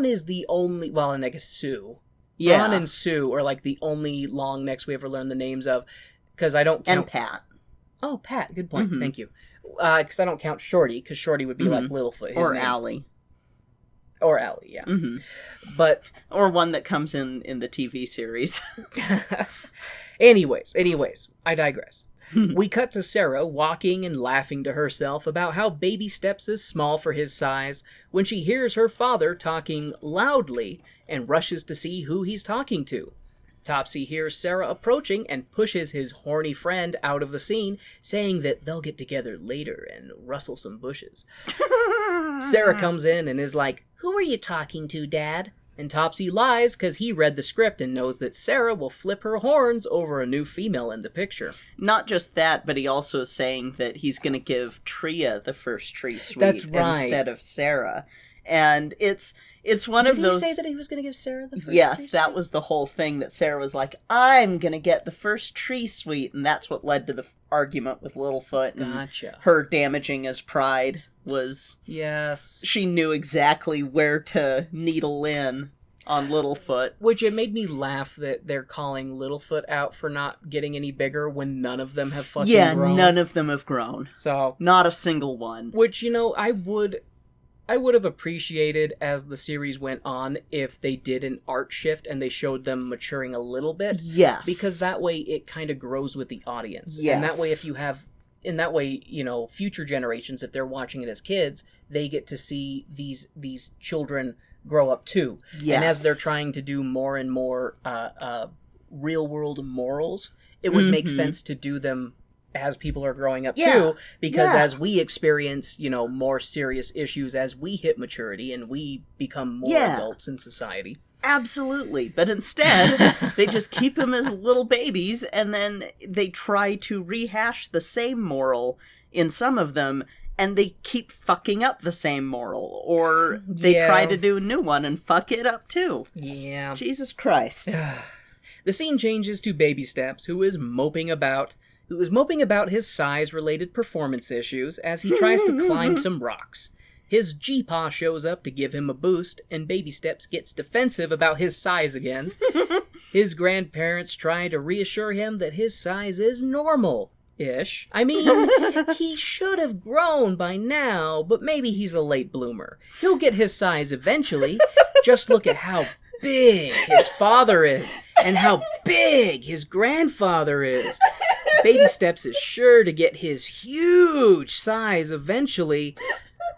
is the only... Well, and I guess Sue. Yeah. Braun and Sue are like the only long necks we ever learned the names of. Because I don't count... And Pat. Oh, Pat. Good point. Thank you. Because I don't count Shorty, because Shorty would be like Littlefoot. His or name. Allie. Or Allie, yeah. But... Or one that comes in the TV series. Anyways, I digress. We cut to Sarah walking and laughing to herself about how Baby Steps is small for his size when she hears her father talking loudly and rushes to see who he's talking to. Topsy hears Sarah approaching and pushes his horny friend out of the scene, saying that they'll get together later and rustle some bushes. Sarah comes in and is like, "Who are you talking to, Dad?" And Topsy lies because he read the script and knows that Sarah will flip her horns over a new female in the picture. Not just that, but he also is saying that he's going to give Tria the first tree suite That's right. instead of Sarah. And it's one of those... Did he say that he was going to give Sarah the first Yes, tree that suite? was the whole thing, that Sarah was like, I'm going to get the first tree suite, and that's what led to the argument with Littlefoot. And Gotcha. her damaging his pride was... Yes. She knew exactly where to needle in on Littlefoot. Which it made me laugh that they're calling Littlefoot out for not getting any bigger when none of them have fucking grown. None of them have grown. So, Not a single one. which, you know, I would have appreciated as the series went on if they did an art shift and they showed them maturing a little bit. Yes. Because that way it kind of grows with the audience. Yes. And that way you know, future generations, if they're watching it as kids, they get to see these children grow up too. Yes. And as they're trying to do more and more real world morals, it would make sense to do them as people are growing up too, because as we experience, you know, more serious issues as we hit maturity and we become more adults in society. Absolutely. But instead, they just keep them as little babies, and then they try to rehash the same moral in some of them, and they keep fucking up the same moral. Or they try to do a new one and fuck it up too. Yeah. Jesus Christ. The scene changes to Baby Steps, who is moping about his size-related performance issues as he tries to climb some rocks. His G-Paw shows up to give him a boost, and Baby Steps gets defensive about his size again. His grandparents try to reassure him that his size is normal-ish. I mean, he should have grown by now, but maybe he's a late bloomer. He'll get his size eventually. Just look at how big his father is, and how big his grandfather is. Baby Steps is sure to get his huge size eventually,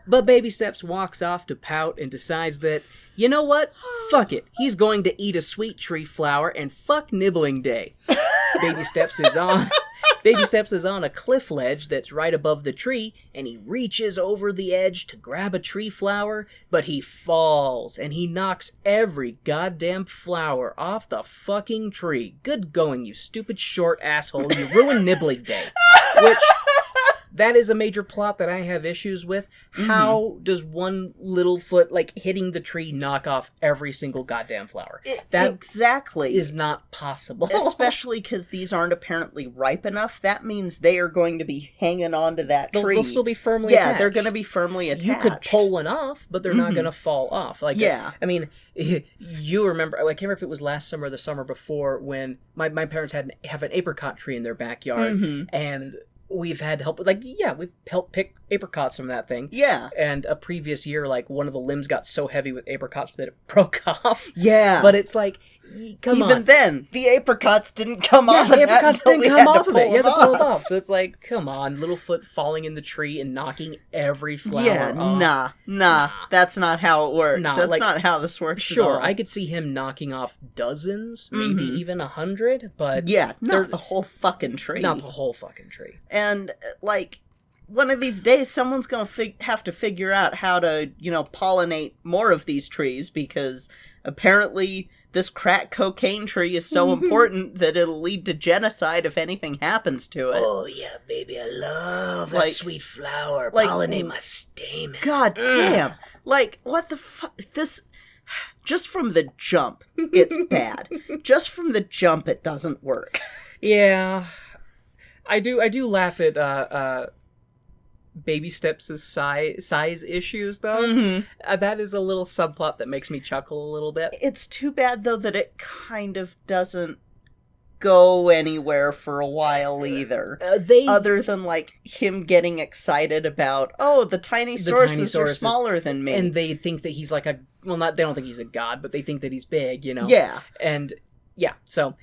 but Baby Steps walks off to pout and decides that, you know what? Fuck it. He's going to eat a sweet tree flower and fuck nibbling day. Baby Steps is on a cliff ledge that's right above the tree, and he reaches over the edge to grab a tree flower, but he falls, and he knocks every goddamn flower off the fucking tree. Good going, you stupid short asshole. You ruined nibbling day. Which... that is a major plot that I have issues with. How does one Littlefoot, like, hitting the tree knock off every single goddamn flower? That exactly is not possible. Especially because these aren't apparently ripe enough. That means they are going to be hanging on to that tree. They'll still be firmly attached. Yeah, they're going to be firmly attached. You could pull one off, but they're not going to fall off. Like, I mean, you remember, I can't remember if it was last summer or the summer before, when my parents have an apricot tree in their backyard, and... we've had help with, we've helped pick apricots from that thing. Yeah. And a previous year, like, one of the limbs got so heavy with apricots that it broke off. Yeah. But it's like, come on. Even then, the apricots didn't come off of that. Yeah, the apricots didn't come off of it. You had to pull them off. off. So it's like, come on, Littlefoot falling in the tree and knocking every flower off. Nah. That's not how it works. Nah, that's not how this works. Sure, I could see him knocking off dozens, maybe even 100, but... yeah, not the whole fucking tree. Not the whole fucking tree. And, like... one of these days, someone's going to have to figure out how to, pollinate more of these trees, because apparently this crack cocaine tree is so important that it'll lead to genocide if anything happens to it. Oh, yeah, baby, I love that sweet flower. Pollinate my stamen. God damn. Like, what the fuck? This... just from the jump, it's bad. Just from the jump, it doesn't work. Yeah. I do laugh at, Baby Steps' size issues, though. That is a little subplot that makes me chuckle a little bit. It's too bad, though, that it kind of doesn't go anywhere for a while either. Other than, like, him getting excited about, the Tinysauruses are smaller than me. And they think that he's like they don't think he's a god, but they think that he's big, Yeah. And, yeah, so...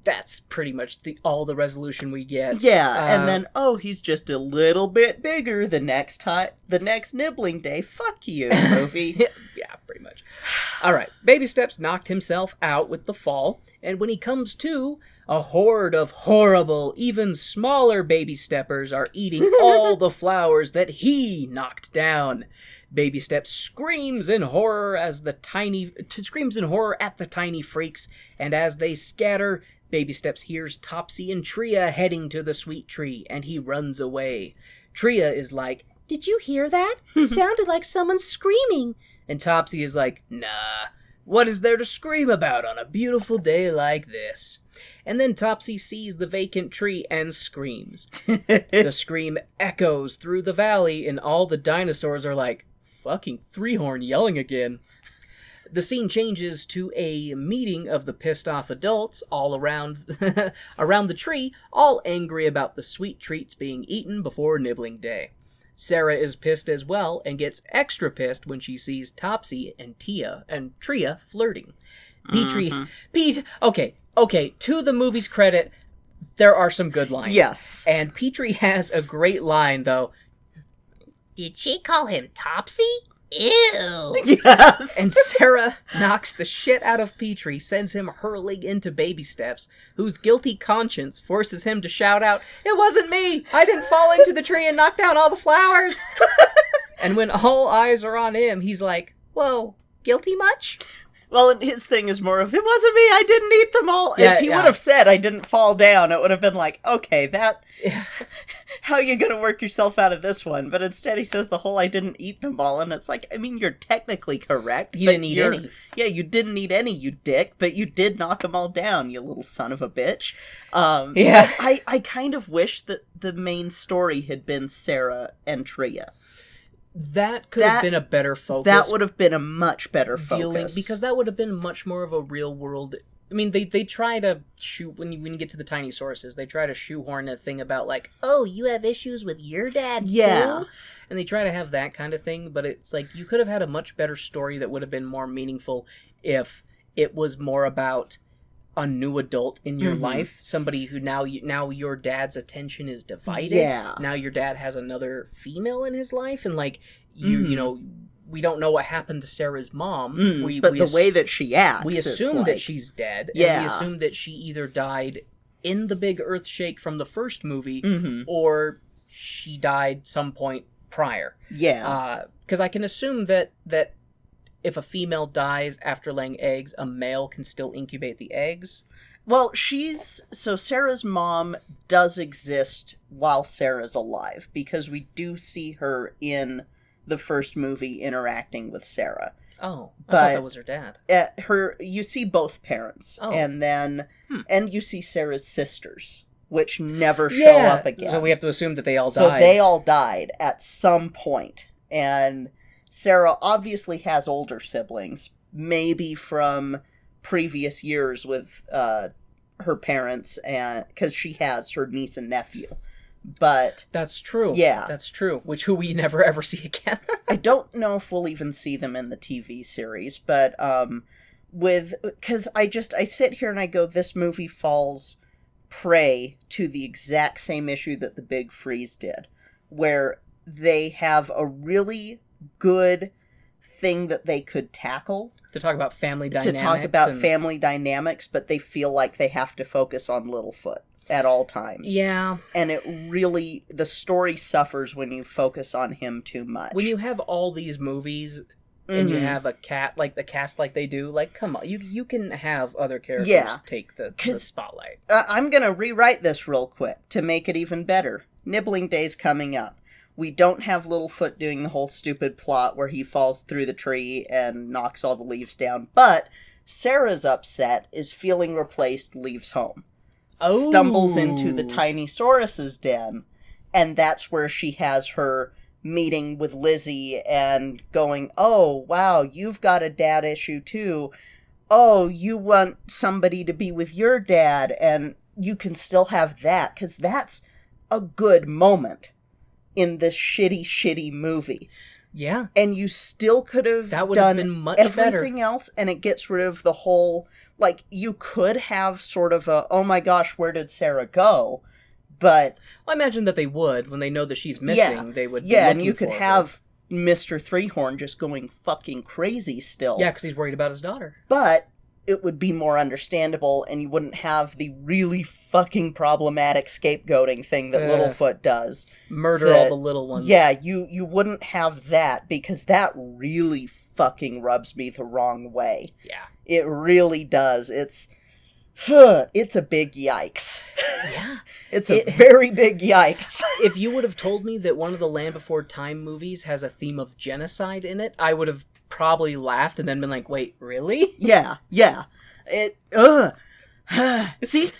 that's pretty much all the resolution we get. Yeah, and then, he's just a little bit bigger the next nibbling day. Fuck you, movie. Yeah, pretty much. All right, Baby Steps knocked himself out with the fall, and when he comes to, a horde of horrible, even smaller Baby Steppers are eating all the flowers that he knocked down. Baby Steps screams in horror at the tiny freaks, and as they scatter, Baby Steps hears Topsy and Tria heading to the sweet tree, and he runs away. Tria is like, "Did you hear that? It sounded like someone screaming." And Topsy is like, "Nah, what is there to scream about on a beautiful day like this?" And then Topsy sees the vacant tree and screams. The scream echoes through the valley, and all the dinosaurs are like, "Fucking Three-Horn yelling again." The scene changes to a meeting of the pissed off adults all around the tree, all angry about the sweet treats being eaten before nibbling day. Sarah is pissed as well and gets extra pissed when she sees Topsy and Tria flirting. Okay, to the movie's credit, there are some good lines. Yes. And Petrie has a great line, though. "Did she call him Topsy? Ew." Yes. And Sarah knocks the shit out of Petrie, sends him hurling into Baby Steps, whose guilty conscience forces him to shout out, "It wasn't me! I didn't fall into the tree and knock down all the flowers!" And when all eyes are on him, he's like, "Whoa, guilty much?" Well, and his thing is more of, "It wasn't me, I didn't eat them all." Yeah, if he would have said, "I didn't fall down," it would have been like, okay, how you gonna work yourself out of this one? But instead he says the whole "I didn't eat them all," and it's like, I mean, you're technically correct. You didn't eat any. Yeah, you didn't eat any, you dick, but you did knock them all down, you little son of a bitch. Yeah. I kind of wish that the main story had been Sarah and Tria. That could have been a better focus. That would have been a much better focus. Because that would have been much more of a real world. I mean, they try to shoot, when you get to the Tinysauruses, they try to shoehorn a thing about, like, "Oh, you have issues with your dad, too?" And they try to have that kind of thing, but it's like, you could have had a much better story that would have been more meaningful if it was more about a new adult in your life, somebody who now your dad's attention is divided. Yeah. Now your dad has another female in his life, and like you know, we don't know what happened to Sarah's mom. But the way that she acts, we assume that she's dead. Yeah. And we assume that she either died in the big earthshake from the first movie, or she died some point prior. Yeah. Because I can assume that if a female dies after laying eggs, a male can still incubate the eggs. Well, Sarah's mom does exist while Sarah's alive, because we do see her in the first movie interacting with Sarah. Oh, I thought that was her dad. You see both parents, and then and you see Sarah's sisters, which never show up again. So we have to assume that they all died. So they all died at some point, and Sarah obviously has older siblings, maybe from previous years with her parents, and because she has her niece and nephew. But that's true. Yeah, that's true. Who we never ever see again. I don't know if we'll even see them in the TV series, but because I sit here and I go, this movie falls prey to the exact same issue that the Big Freeze did, where they have a really good thing that they could tackle to talk about family dynamics, but they feel like they have to focus on Littlefoot at all times. Yeah. And the story suffers when you focus on him too much. When you have all these movies and you have a cast like they do, like, come on, you can have other characters take the spotlight. I'm going to rewrite this real quick to make it even better. Nibbling Day's coming up. We don't have Littlefoot doing the whole stupid plot where he falls through the tree and knocks all the leaves down, but Sarah's upset, is feeling replaced, leaves home. Oh. Stumbles into the Tinysauruses den, and that's where she has her meeting with Lizzie and going, "Oh, wow, you've got a dad issue too. Oh, you want somebody to be with your dad," and you can still have that, because that's a good moment in this shitty movie. Yeah. And you still could have That would have done been much everything better. else, and it gets rid of the whole, like, you could have sort of a, oh my gosh, where did Sarah go? But Well, I imagine that they would, when they know that she's missing, they would be yeah, and looking you could for her. have Mr. Three-Horn just going fucking crazy still. Yeah, because he's worried about his daughter. But it would be more understandable, and you wouldn't have the really fucking problematic scapegoating thing that Littlefoot does. Murder all the little ones. Yeah, you wouldn't have that, because that really fucking rubs me the wrong way. Yeah. It really does. It's a big yikes. Yeah. It's a very big yikes. If you would have told me that one of the Land Before Time movies has a theme of genocide in it, I would have probably laughed and then been like, wait, really? Yeah. See,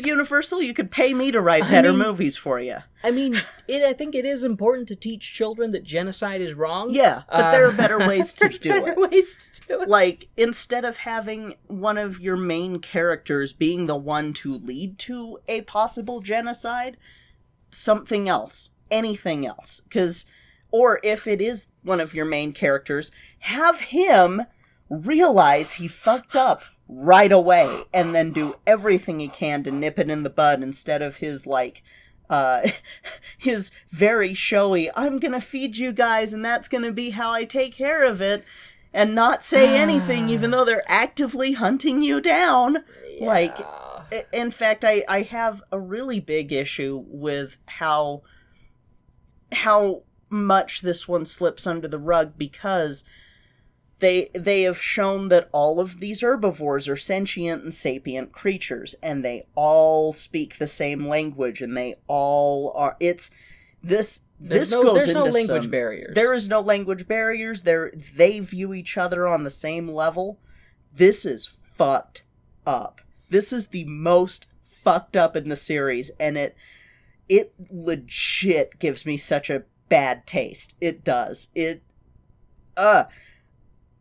Universal, you could pay me to write better movies for you. I mean, I think it is important to teach children that genocide is wrong. Yeah, but there are better ways to do better it. ways to do it. Like, instead of having one of your main characters being the one to lead to a possible genocide, something else. Anything else. Or if it is one of your main characters, have him realize he fucked up right away and then do everything he can to nip it in the bud instead of his, like, his very showy, I'm gonna feed you guys and that's gonna be how I take care of it, and not say anything even though they're actively hunting you down. Yeah. Like, in fact, I have a really big issue with how much this one slips under the rug, because they have shown that all of these herbivores are sentient and sapient creatures, and they all speak the same language, and they all are. There's no language barriers. There is no language barriers. They view each other on the same level. This is fucked up. This is the most fucked up in the series, and it legit gives me such a bad taste. It does.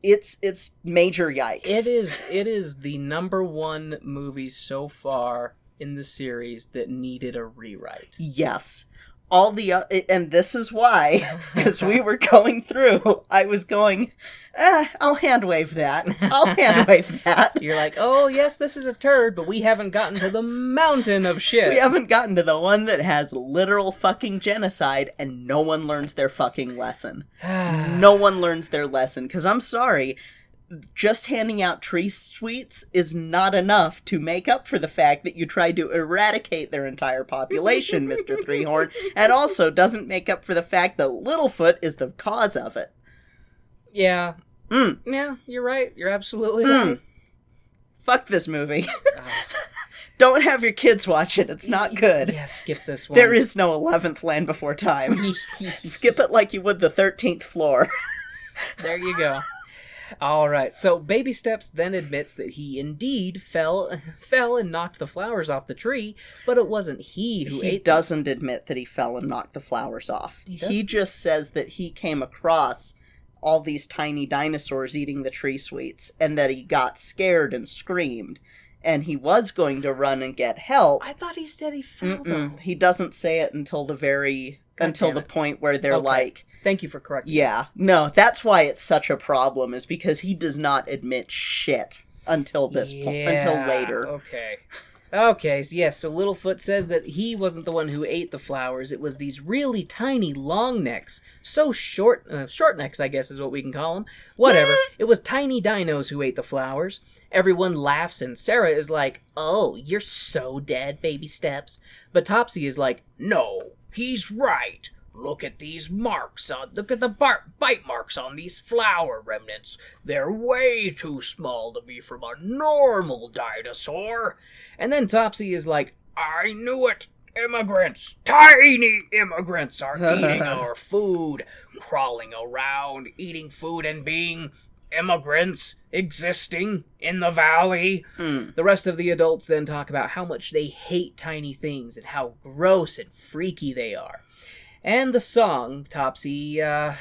It's major yikes. It is the number one movie so far in the series that needed a rewrite. Yes. All the and this is why, as we were going through, I was going, I'll hand wave that. You're like, oh yes, this is a turd, but we haven't gotten to the mountain of shit. We haven't gotten to the one that has literal fucking genocide, and no one learns their fucking lesson. No one learns their lesson, because I'm sorry, just handing out tree sweets is not enough to make up for the fact that you tried to eradicate their entire population, Mr. Three-Horn, and also doesn't make up for the fact that Littlefoot is the cause of it. Yeah. Yeah, you're right. You're absolutely right. Fuck this movie. Don't have your kids watch it. It's not good. Yeah, skip this one. There is no 11th Land Before Time. Skip it like you would the 13th floor. There you go. All right, so Baby Steps then admits that he indeed fell and knocked the flowers off the tree, but it wasn't he who ate them. He doesn't admit that he fell and knocked the flowers off. He just says that he came across all these tiny dinosaurs eating the tree sweets, and that he got scared and screamed, and he was going to run and get help. I thought he said he fell, though. He doesn't say it until the point where they're like... Thank you for correcting. Yeah, no, that's why it's such a problem, is because he does not admit shit until this point, until later. Okay, yes, so Littlefoot says that he wasn't the one who ate the flowers, it was these really tiny long necks, so short necks, I guess is what we can call them, whatever, It was tiny dinos who ate the flowers. Everyone laughs, and Sarah is like, oh, you're so dead, Baby Steps, but Topsy is like, no, he's right. Look at these marks look at the bite marks on these flower remnants. They're way too small to be from a normal dinosaur. And then Topsy is like, I knew it. Immigrants, tiny immigrants are eating our food, crawling around, eating food and being immigrants existing in the valley. The rest of the adults then talk about how much they hate tiny things and how gross and freaky they are. And the song, Topsy, sorry.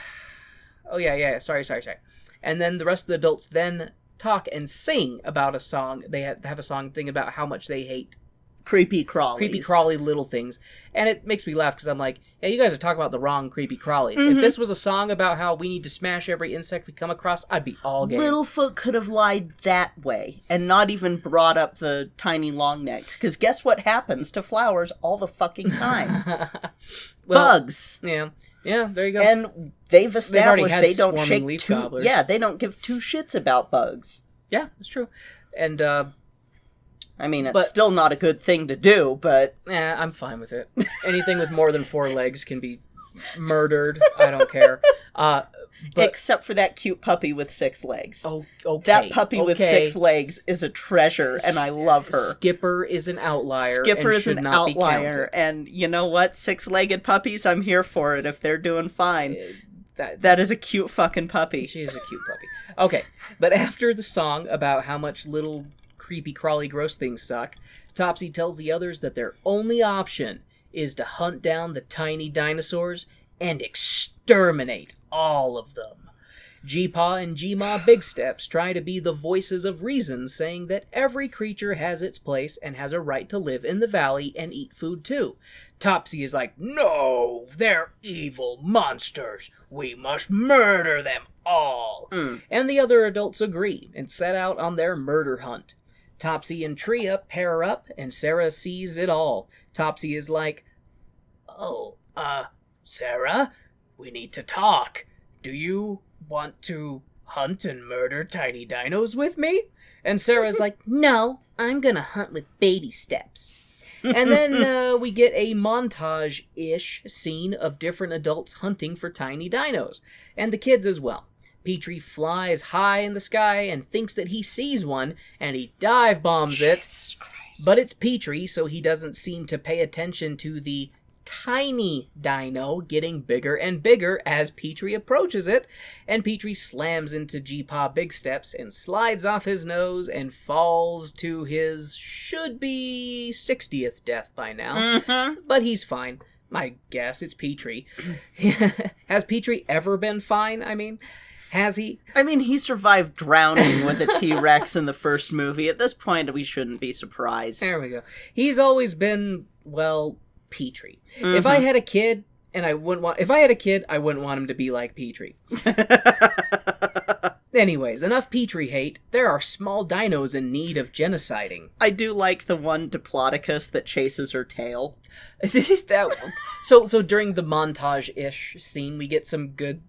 And then the rest of the adults then talk and sing about a song. They have a song thing about how much they hate creepy crawlies. Creepy crawly little things. And it makes me laugh because I'm like, yeah, you guys are talking about the wrong creepy crawlies. Mm-hmm. If this was a song about how we need to smash every insect we come across, I'd be all game. Littlefoot could have lied that way and not even brought up the tiny long necks. Because guess what happens to flowers all the fucking time? Bugs. Yeah. Yeah, there you go. And they've established they don't swarming leaf shake gobblers. Yeah, they don't give two shits about bugs. Yeah, that's true. And, I mean, it's still not a good thing to do, but... I'm fine with it. Anything with more than 4 legs can be murdered. I don't care. Except for that cute puppy with 6 legs. Oh, okay. That puppy with 6 legs is a treasure, and I love her. Skipper is an outlier. Skipper and is should an not outlier, be and you know what? 6-legged puppies, I'm here for it if they're doing fine. counted. That is a cute fucking puppy. She is a cute puppy. Okay, but after the song about how much little creepy crawly gross things suck, Topsy tells the others that their only option is to hunt down the tiny dinosaurs and exterminate all of them. G-Paw and G-Ma Big Steps try to be the voices of reason, saying that every creature has its place and has a right to live in the valley and eat food too. Topsy is like, no, they're evil monsters. We must murder them all. And the other adults agree and set out on their murder hunt. Topsy and Tria pair up and Sarah sees it all. Topsy is like, oh, Sarah, we need to talk. Do you want to hunt and murder tiny dinos with me? And Sarah's like, no, I'm gonna hunt with baby steps. And then we get a montage-ish scene of different adults hunting for tiny dinos, and the kids as well. Petrie flies high in the sky and thinks that he sees one, and he dive bombs it. Jesus Christ. But it's Petrie, so he doesn't seem to pay attention to the tiny dino getting bigger and bigger as Petrie approaches it, and Petrie slams into G-Paw Big Steps and slides off his nose and falls to his should-be 60th death by now. But he's fine. I guess it's Petrie. Has Petrie ever been fine? I mean, has he? I mean, he survived drowning with a T-Rex in the first movie. At this point, we shouldn't be surprised. There we go. He's always been, well, Petrie. If I had a kid, I wouldn't want him to be like Petrie. Anyways, enough Petrie hate. There are small dinos in need of genociding. I do like the one Diplodocus that chases her tail. So during the montage-ish scene, we get some good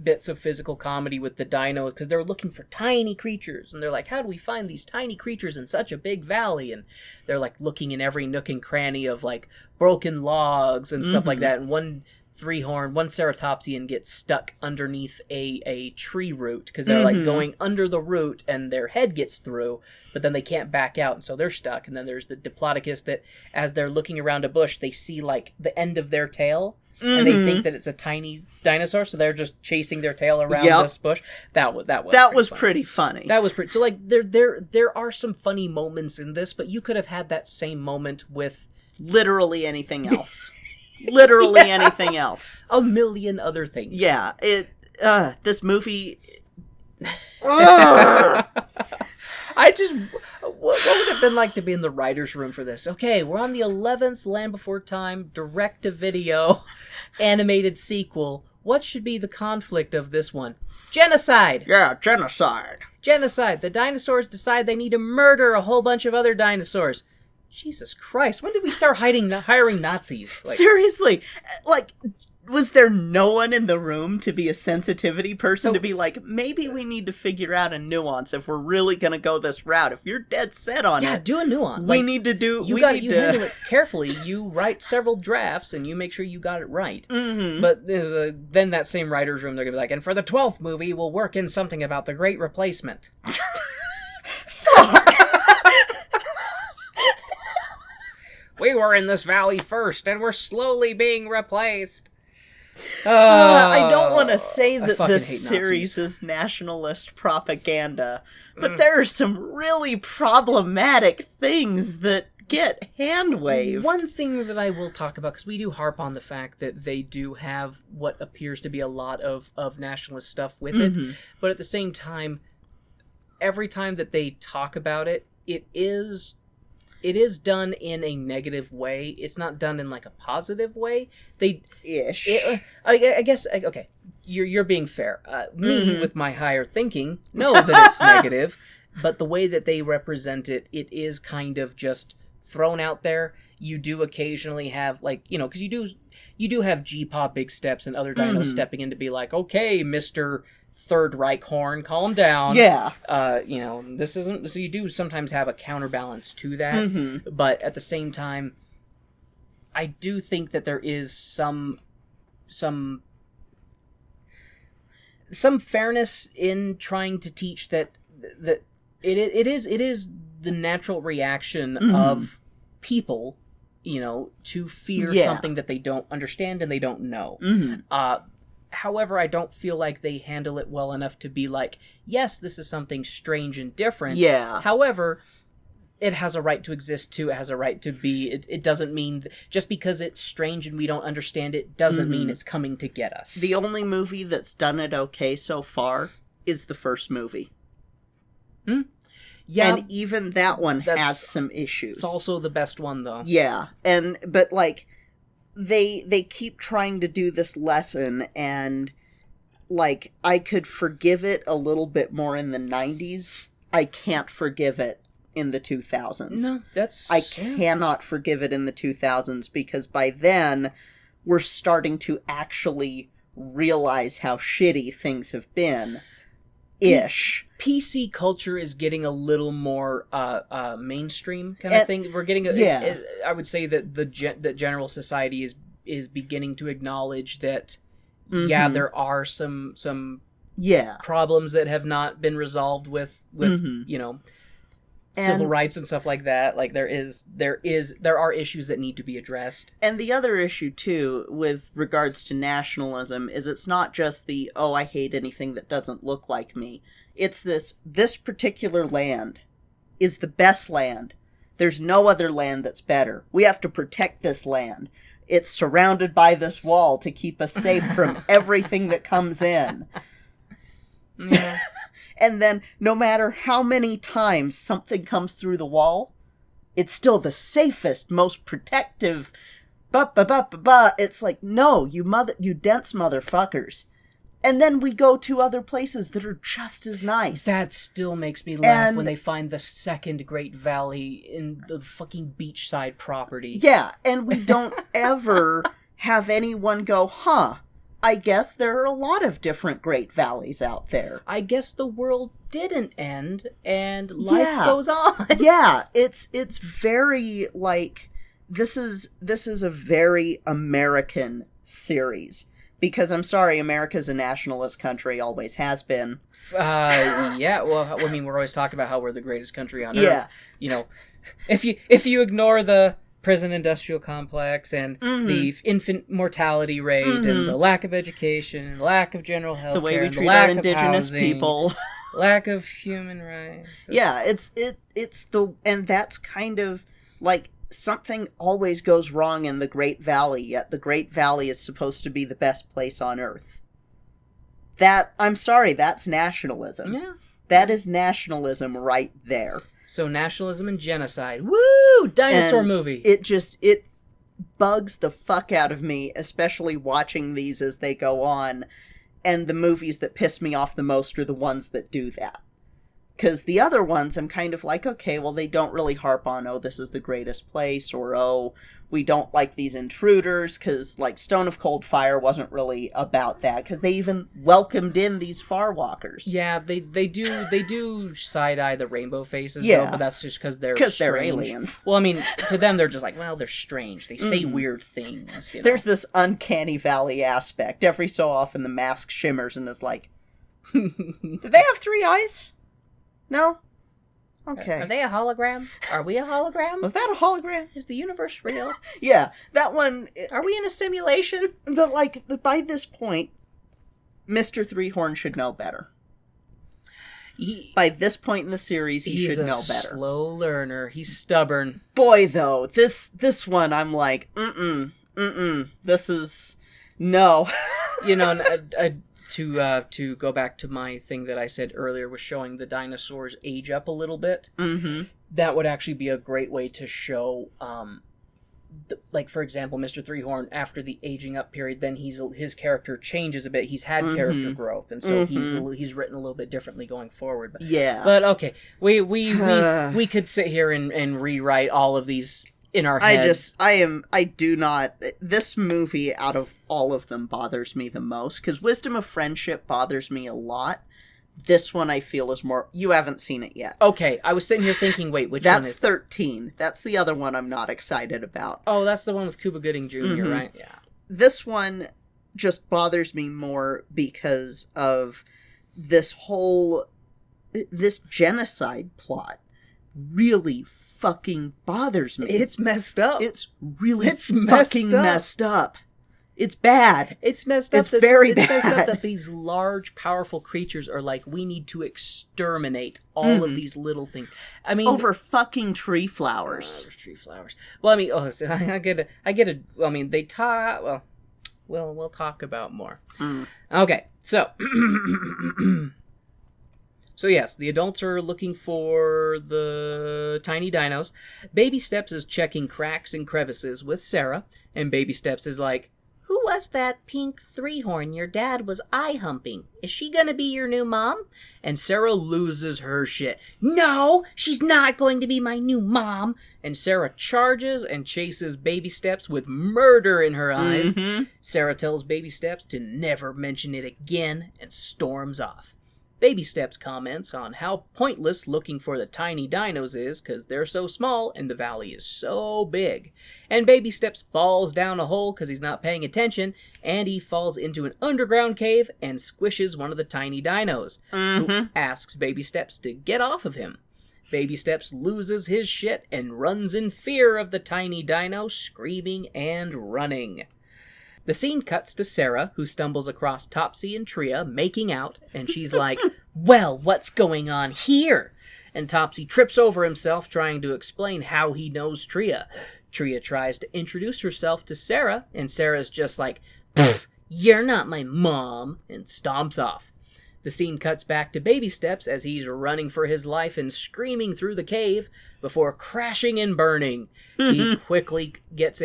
bits of physical comedy with the dinos, because they're looking for tiny creatures, and they're like, how do we find these tiny creatures in such a big valley? And they're like looking in every nook and cranny of like broken logs and stuff like that, and one ceratopsian gets stuck underneath a tree root, because they're like going under the root and their head gets through, but then they can't back out, and so they're stuck. And then there's the Diplodocus that, as they're looking around a bush, they see like the end of their tail, and they think that it's a tiny dinosaur, so they're just chasing their tail around this bush. That was pretty funny. That was pretty. So like there are some funny moments in this, but you could have had that same moment with literally anything else. Literally anything else. A million other things. Yeah, this movie. What would it have been like to be in the writer's room for this? Okay, we're on the 11th Land Before Time direct-to-video animated sequel. What should be the conflict of this one? Genocide! Yeah, genocide. Genocide. The dinosaurs decide they need to murder a whole bunch of other dinosaurs. Jesus Christ, when did we start hiring Nazis? Seriously, like, was there no one in the room to be a sensitivity person to be like, maybe we need to figure out a nuance if we're really going to go this route. If you're dead set on it. Yeah, do a nuance. We need to do... You handle it carefully. You write several drafts and you make sure you got it right. But then that same writer's room, they're going to be like, and for the 12th movie, we'll work in something about the Great Replacement. We were in this valley first, and we're slowly being replaced. I don't want to say that this series is nationalist propaganda, but there are some really problematic things that get hand-waved. One thing that I will talk about, because we do harp on the fact that they do have what appears to be a lot of nationalist stuff with it, but at the same time, every time that they talk about it, it is done in a negative way. It's not done in like a positive way. Ish. I guess okay. You're being fair. Me with my higher thinking know that it's negative, but the way that they represent it, it is kind of just thrown out there. You do occasionally have like, you know, because you do have G-Paw Big Steps and other dinos stepping in to be like, okay, Mr. Third Reich Horn, calm down. Yeah. You know, this isn't... So you do sometimes have a counterbalance to that, but at the same time, I do think that there is some fairness in trying to teach that it is the natural reaction of people, you know, to fear something that they don't understand and they don't know. However, I don't feel like they handle it well enough to be like, yes, this is something strange and different. Yeah. However, it has a right to exist too. It has a right to be. It doesn't mean just because it's strange and we don't understand it doesn't mean it's coming to get us. The only movie that's done it okay so far is the first movie. Yeah, and even that one has some issues. It's also the best one, though. Yeah, but like they keep trying to do this lesson, and like I could forgive it a little bit more in the 90s. I can't forgive it in the 2000s. No, I cannot forgive it in the 2000s because by then we're starting to actually realize how shitty things have been. Ish. PC culture is getting a little more mainstream kind of thing. We're getting I would say that that general society is beginning to acknowledge that there are some problems that have not been resolved with you know, civil rights and stuff like that. Like there are issues that need to be addressed. And the other issue too with regards to nationalism is it's not just the I hate anything that doesn't look like me. It's this particular land is the best land. There's no other land that's better. We have to protect this land. It's surrounded by this wall to keep us safe from everything that comes in. Yeah. And then, no matter how many times something comes through the wall, it's still the safest, most protective. It's like, no, you dense motherfuckers. And then we go to other places that are just as nice. That still makes me laugh when they find the second Great Valley in the fucking beachside property. Yeah, and we don't ever have anyone go, I guess there are a lot of different Great Valleys out there. I guess the world didn't end, and life goes on. Yeah, it's very, like, this is a very American series. Because I'm sorry, America's a nationalist country, always has been. Yeah, well, I mean, we're always talking about how we're the greatest country on Earth. You know, if you ignore the prison industrial complex and the infant mortality rate and the lack of education and lack of general health care, the way we treat our indigenous people, lack of human rights. Yeah, and that's kind of like something always goes wrong in the Great Valley, yet the Great Valley is supposed to be the best place on Earth. I'm sorry, that's nationalism. Yeah. That is nationalism right there. So nationalism and genocide. Woo! Dinosaur movie. It bugs the fuck out of me, especially watching these as they go on, and the movies that piss me off the most are the ones that do that. Because the other ones, I'm kind of like, okay, well, they don't really harp on, this is the greatest place, or, we don't like these intruders, because, like, Stone of Cold Fire wasn't really about that, because they even welcomed in these Farwalkers. Yeah, they do side-eye the rainbow faces, though, but that's just because they're aliens. Well, I mean, to them, they're just like, well, they're strange. They say weird things, you know? There's this uncanny valley aspect. Every so often, the mask shimmers, and it's like, do they have 3 eyes? No? Okay. Are they a hologram? Are we a hologram? Was that a hologram? Is the universe real? Yeah, that one... Are we in a simulation? By this point, Mr. Three-Horn should know better. By this point in the series, he should know better. He's a slow learner. He's stubborn. Boy, though, this one, I'm like, this is... No. You know, to go back to my thing that I said earlier was showing the dinosaurs age up a little bit. Mm-hmm. That would actually be a great way to show, like, for example, Mr. Three-Horn, after the aging up period, then his character changes a bit. He's had character growth, and so he's written a little bit differently going forward. But okay, we could sit here and rewrite all of these in our heads. This movie, out of all of them, bothers me the most, because Wisdom of Friendship bothers me a lot. This one I feel is more... You haven't seen it yet. Okay, I was sitting here thinking, wait, which one is... That's 13. That's the other one I'm not excited about. Oh, that's the one with Cuba Gooding Jr., right? Yeah. This one just bothers me more because of this genocide plot really fucking bothers me. It's messed up. It's really fucking messed up. It's bad. It's messed up. It's very bad. It's messed up that these large, powerful creatures are like, we need to exterminate all of these little things. I mean, over fucking tree flowers. Tree flowers. Well, I mean, I get it. I mean, they talk. Well, we'll talk about more. Okay, so. So yes, the adults are looking for the tiny dinos. Baby Steps is checking cracks and crevices with Sarah, and Baby Steps is like, "Who was that pink three-horn your dad was eye-humping? Is she gonna be your new mom?" And Sarah loses her shit. "No, she's not going to be my new mom!" And Sarah charges and chases Baby Steps with murder in her eyes. Sarah tells Baby Steps to never mention it again and storms off. Baby Steps comments on how pointless looking for the tiny dinos is because they're so small and the valley is so big. And Baby Steps falls down a hole because he's not paying attention, and he falls into an underground cave and squishes one of the tiny dinos, who asks Baby Steps to get off of him. Baby Steps loses his shit and runs in fear of the tiny dino, screaming and running. The scene cuts to Sarah, who stumbles across Topsy and Tria making out, and she's like, "Well, what's going on here?" And Topsy trips over himself trying to explain how he knows Tria. Tria tries to introduce herself to Sarah, and Sarah's just like, "You're not my mom," and stomps off. The scene cuts back to Baby Steps as he's running for his life and screaming through the cave before crashing and burning. He quickly gets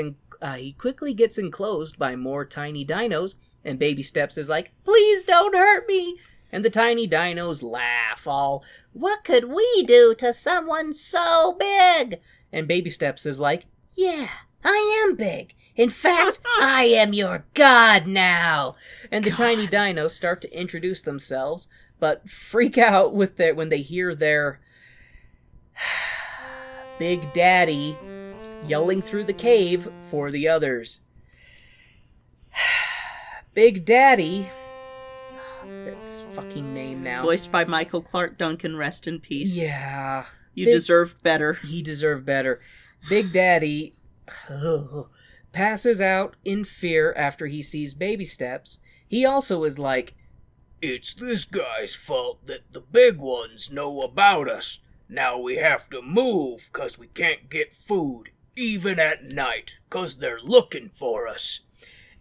enclosed by more tiny dinos, and Baby Steps is like, "Please don't hurt me!" And the tiny dinos laugh, all, "What could we do to someone so big?" And Baby Steps is like, "Yeah, I am big. In fact, I am your god now." And the tiny dinos start to introduce themselves, but freak out when they hear their Big Daddy yelling through the cave for the others. Big Daddy, that's fucking name now. Voiced by Michael Clark Duncan, rest in peace. Yeah. You deserved better. He deserved better. Big Daddy passes out in fear after he sees Baby Steps. He also is like, "It's this guy's fault that the big ones know about us. Now we have to move 'cause we can't get food. Even at night, 'cause they're looking for us."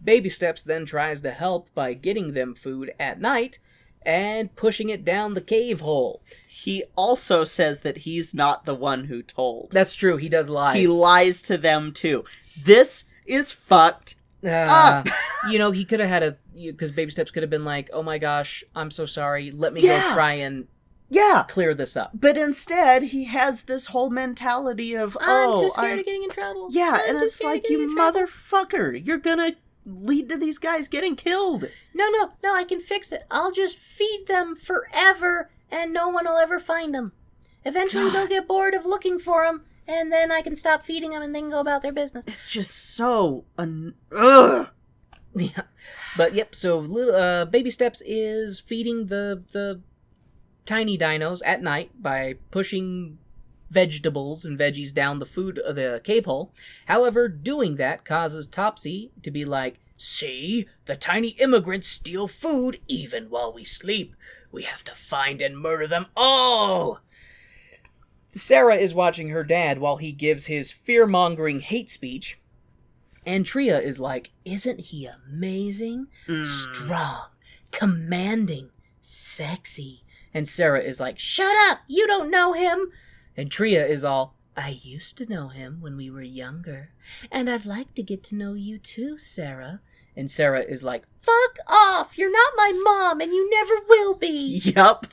Baby Steps then tries to help by getting them food at night and pushing it down the cave hole. He also says that he's not the one who told. That's true, he does lie. He lies to them too. This is fucked up. You know, he could have had because Baby Steps could have been like, "Oh my gosh, I'm so sorry, let me go try and clear this up." But instead, he has this whole mentality of, I'm too scared of getting in trouble. And it's like, you motherfucker, you're gonna lead to these guys getting killed. No, I can fix it. I'll just feed them forever, and no one will ever find them. Eventually, they'll get bored of looking for them, and then I can stop feeding them and they can go about their business. It's just so... Ugh! Yeah. But, yep, so little Baby Steps is feeding the tiny dinos at night by pushing vegetables and veggies down the cave hole. However, doing that causes Topsy to be like, "See, the tiny immigrants steal food even while we sleep. We have to find and murder them all." Sarah is watching her dad while he gives his fear-mongering hate speech, and Tria is like, "Isn't he amazing? Strong, commanding, sexy. And Sarah is like, shut up, you don't know him. And Tria is all, I used to know him when we were younger, and I'd like to get to know you too, Sarah. And Sarah is like, fuck off, you're not my mom, and you never will be. Yup.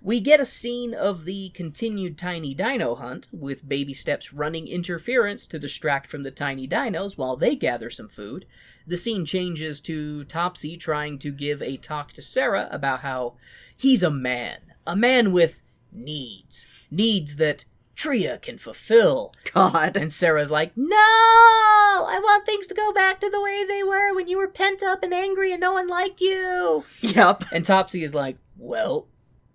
We get a scene of the continued tiny dino hunt, with Baby Steps running interference to distract from the tiny dinos while they gather some food. The scene changes to Topsy trying to give a talk to Sarah about how he's a man with needs that Tria can fulfill. God. And Sarah's like, no, I want things to go back to the way they were when you were pent up and angry and no one liked you. Yup. And Topsy is like, well,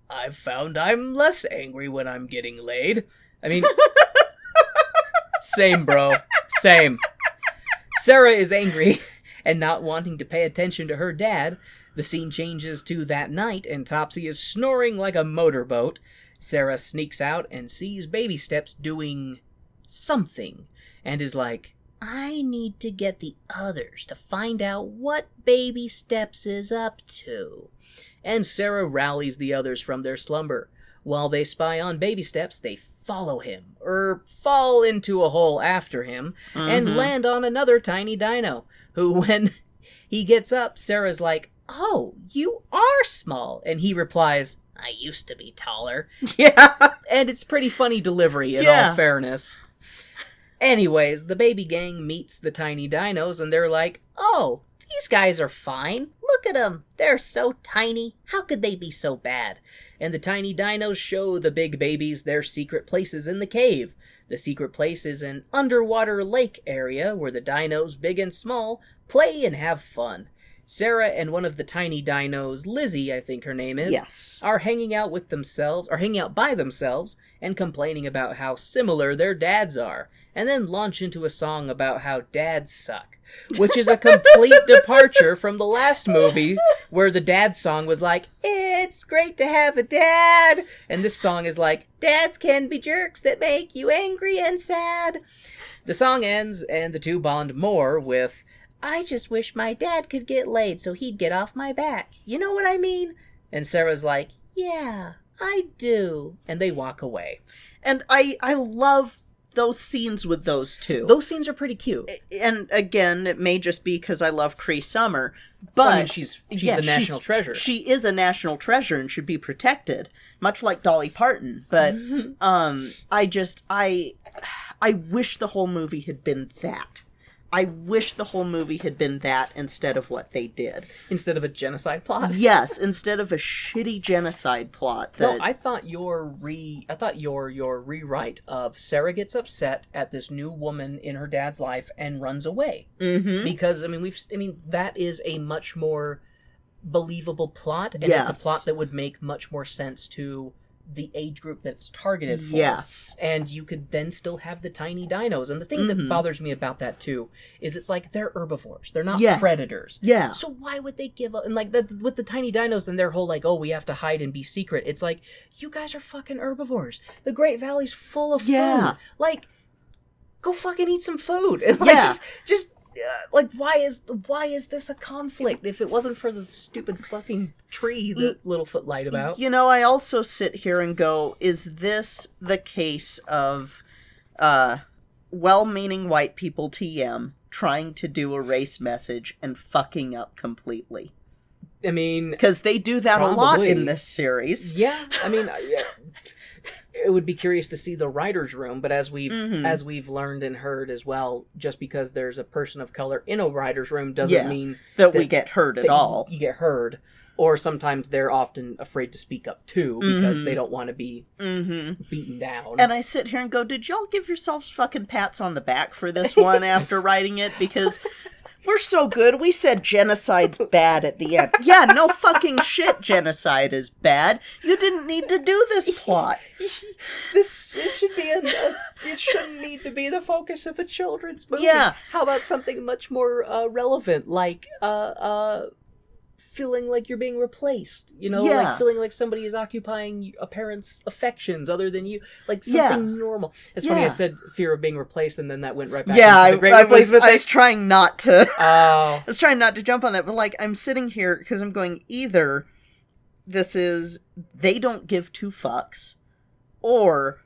I've found I'm less angry when I'm getting laid. I mean, same, bro. Same. Sarah is angry and not wanting to pay attention to her dad. The scene changes to that night, and Topsy is snoring like a motorboat. Sarah sneaks out and sees Baby Steps doing something, and is like, I need to get the others to find out what Baby Steps is up to. And Sarah rallies the others from their slumber. While they spy on Baby Steps, they follow him, or fall into a hole after him, and land on another tiny dino, who, when he gets up, Sarah's like, oh, you are small. And he replies, I used to be taller. Yeah. And it's pretty funny delivery, in all fairness. Anyways, the baby gang meets the tiny dinos, and they're like, oh, these guys are fine. Look at them. They're so tiny. How could they be so bad? And the tiny dinos show the big babies their secret places in the cave. The secret place is an underwater lake area where the dinos, big and small, play and have fun. Sarah and one of the tiny dinos, Lizzie, I think her name is, Yes, are hanging out by themselves and complaining about how similar their dads are, and then launch into a song about how dads suck, which is a complete departure from the last movie where the dad song was like, it's great to have a dad, and this song is like, dads can be jerks that make you angry and sad. The song ends, and the two bond more with, I just wish my dad could get laid so he'd get off my back. You know what I mean? And Sarah's like, yeah, I do. And they walk away. and I love those scenes with those two. Those scenes are pretty cute. And again, it may just be because I love Cree Summer, but I mean, she's a national treasure. She is a national treasure and should be protected, much like Dolly Parton. But I wish the whole movie had been that. I wish the whole movie had been that instead of what they did. Instead of a genocide plot? Yes, instead of a shitty genocide plot. No, I thought your rewrite of Sarah gets upset at this new woman in her dad's life and runs away. Mm-hmm. Because that is a much more believable plot, and Yes. it's a plot that would make much more sense to the age group that it's targeted for. Yes. And you could then still have the tiny dinos. And the thing that bothers me about that too is it's like they're herbivores. They're not predators. Yeah. So why would they give up? And like with the tiny dinos and their whole like, oh, we have to hide and be secret. It's like, you guys are fucking herbivores. The Great Valley's full of food. Like, go fucking eat some food. And like, just like, why is this a conflict if it wasn't for the stupid fucking tree that Littlefoot lied about? You know, I also sit here and go, is this the case of well-meaning white people TM trying to do a race message and fucking up completely? I mean, because they do that probably a lot in this series. Yeah, I mean, it would be curious to see the writer's room, but as we've learned and heard as well, just because there's a person of color in a writer's room doesn't mean that we get heard at all. You get heard, or sometimes they're often afraid to speak up too because they don't want to be beaten down. And I sit here and go, did y'all give yourselves fucking pats on the back for this one after writing it? Because we're so good. We said genocide's bad at the end. Yeah, no fucking shit, genocide is bad. You didn't need to do this plot. It shouldn't need to be the focus of a children's movie. Yeah. How about something much more relevant, like feeling like you're being replaced, you know, Yeah. like feeling like somebody is occupying a parent's affections other than you, like something normal. It's funny, I said fear of being replaced, and then that went right back into the great replacement I was trying not to. Oh. I was trying not to jump on that, but like I'm sitting here because I'm going either this is they don't give two fucks, or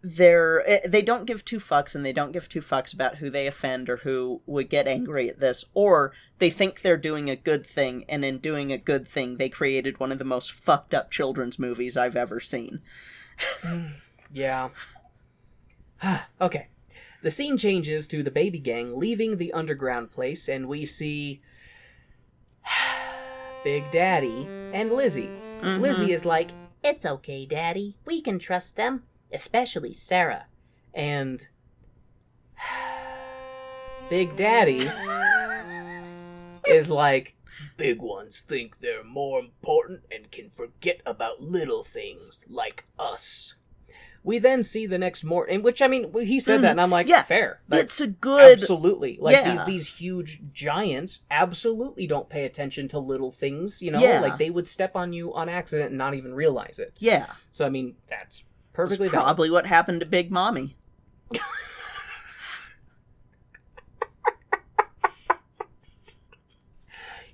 they don't give two fucks, and they don't give two fucks about who they offend or who would get angry at this, or they think they're doing a good thing, and in doing a good thing they created one of the most fucked up children's movies I've ever seen. Yeah. Okay. The scene changes to the baby gang leaving the underground place, and we see Big Daddy and Lizzie. Mm-hmm. Lizzie is like, "It's okay, Daddy. We can trust them, especially Sarah." And Big Daddy is like, "Big ones think they're more important and can forget about little things like us." We then see the next morning, which, I mean, he said that, and I'm like, fair. It's a good... Absolutely. Like, these huge giants absolutely don't pay attention to little things, you know? Yeah. Like, they would step on you on accident and not even realize it. Yeah. So, I mean, that's perfectly That's probably what happened to Big Mommy.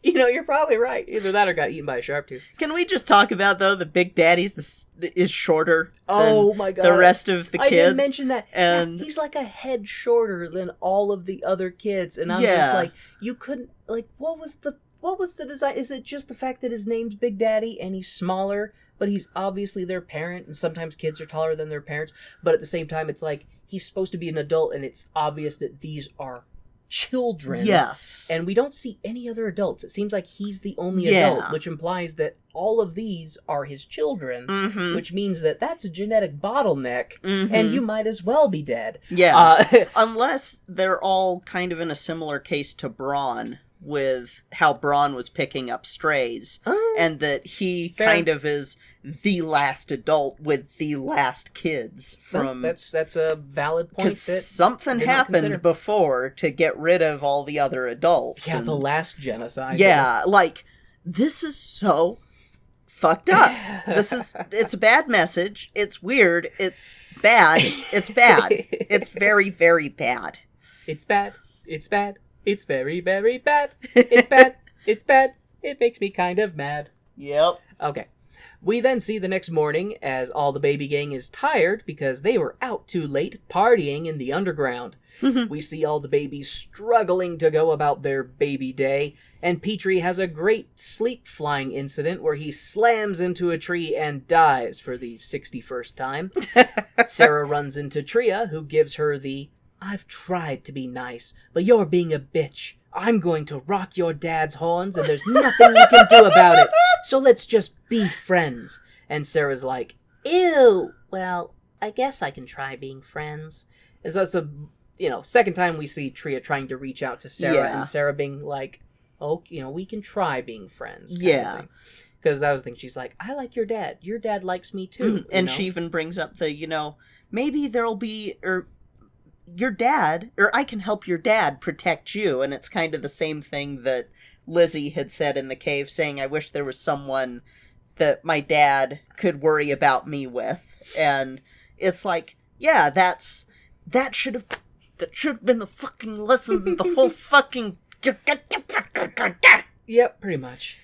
You know, you're probably right. Either that or got eaten by a sharp tooth. Can we just talk about, though, the Big Daddy's is shorter Oh than my God. the rest of the kids? I didn't mention that. And Yeah, he's like a head shorter than all of the other kids. And I'm just like, you couldn't, like, what was the design? Is it just the fact that his name's Big Daddy and he's smaller, but he's obviously their parent, and sometimes kids are taller than their parents, but at the same time, it's like, he's supposed to be an adult, and it's obvious that these are children. Yes. And we don't see any other adults. It seems like he's the only adult, which implies that all of these are his children, which means that that's a genetic bottleneck, and you might as well be dead. Yeah. Unless they're all kind of in a similar case to Braun, with how Braun was picking up strays, and that he kind of is the last adult with the last kids from... That's a valid point. Because something happened before to get rid of all the other adults. Yeah, the last genocide. Yeah, like, this is so fucked up. It's a bad message. It's weird. It's bad. It's bad. It's very, very bad. It's bad. It's bad. It's very, very bad. It's bad. It's bad. It makes me kind of mad. Yep. Okay. We then see the next morning as all the baby gang is tired because they were out too late partying in the underground. We see all the babies struggling to go about their baby day, and Petrie has a great sleep flying incident where he slams into a tree and dies for the 61st time. Sarah runs into Tria, who gives her the, "I've tried to be nice, but you're being a bitch. I'm going to rock your dad's horns, and there's nothing you can do about it. So let's just be friends." And Sarah's like, "Ew, well, I guess I can try being friends." And so that's the, second time we see Tria trying to reach out to Sarah, and Sarah being like, "Oh, we can try being friends." Yeah. Because that was the thing. She's like, "I like your dad. Your dad likes me too." And she even brings up the, maybe there'll be, or your dad, or I can help your dad protect you. And it's kind of the same thing that Lizzie had said in the cave, saying, "I wish there was someone that my dad could worry about me with." And it's like, yeah, that should have been the fucking lesson, the whole fucking... Yep, pretty much.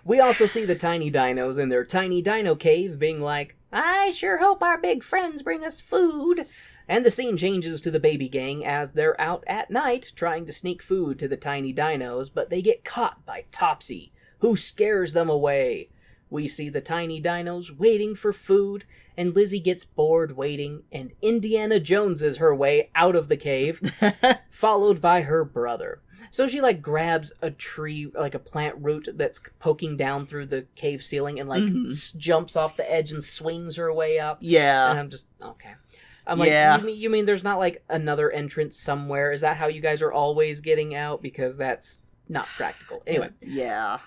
We also see the tiny dinos in their tiny dino cave being like, "I sure hope our big friends bring us food." And the scene changes to the baby gang as they're out at night trying to sneak food to the tiny dinos, but they get caught by Topsy, who scares them away. We see the tiny dinos waiting for food, and Lizzie gets bored waiting, and Indiana Joneses her way out of the cave, followed by her brother. So she, grabs a tree, a plant root that's poking down through the cave ceiling and, jumps off the edge and swings her way up. Yeah. And I'm just, okay. I'm like, you mean there's not, another entrance somewhere? Is that how you guys are always getting out? Because that's not practical. Anyway. Yeah.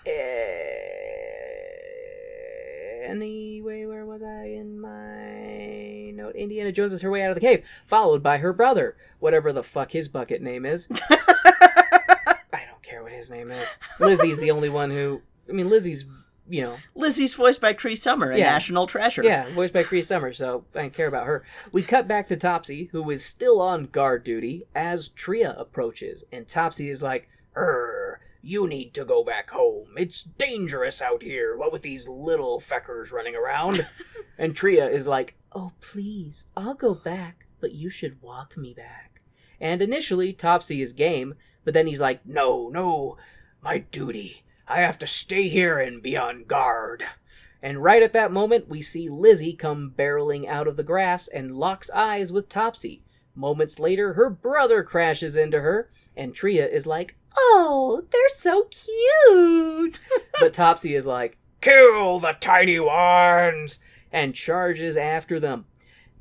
Anyway, where was I in my note? Indiana Jones is her way out of the cave, followed by her brother, whatever the fuck his bucket name is. I don't care what his name is. Lizzie's the only one who I mean, Lizzie's, you know... Lizzie's voiced by Cree Summer, a national treasure. Yeah, voiced by Cree Summer, so I care about her. We cut back to Topsy, who is still on guard duty, as Tria approaches. And Topsy is like, you need to go back home. It's dangerous out here, what with these little feckers running around. And Tria is like, oh, please, I'll go back, but you should walk me back. And initially, Topsy is game, but then he's like, no, my duty. I have to stay here and be on guard. And right at that moment, we see Lizzie come barreling out of the grass and locks eyes with Topsy. Moments later, her brother crashes into her, and Tria is like, oh, they're so cute. But Topsy is like, kill the tiny ones, and charges after them.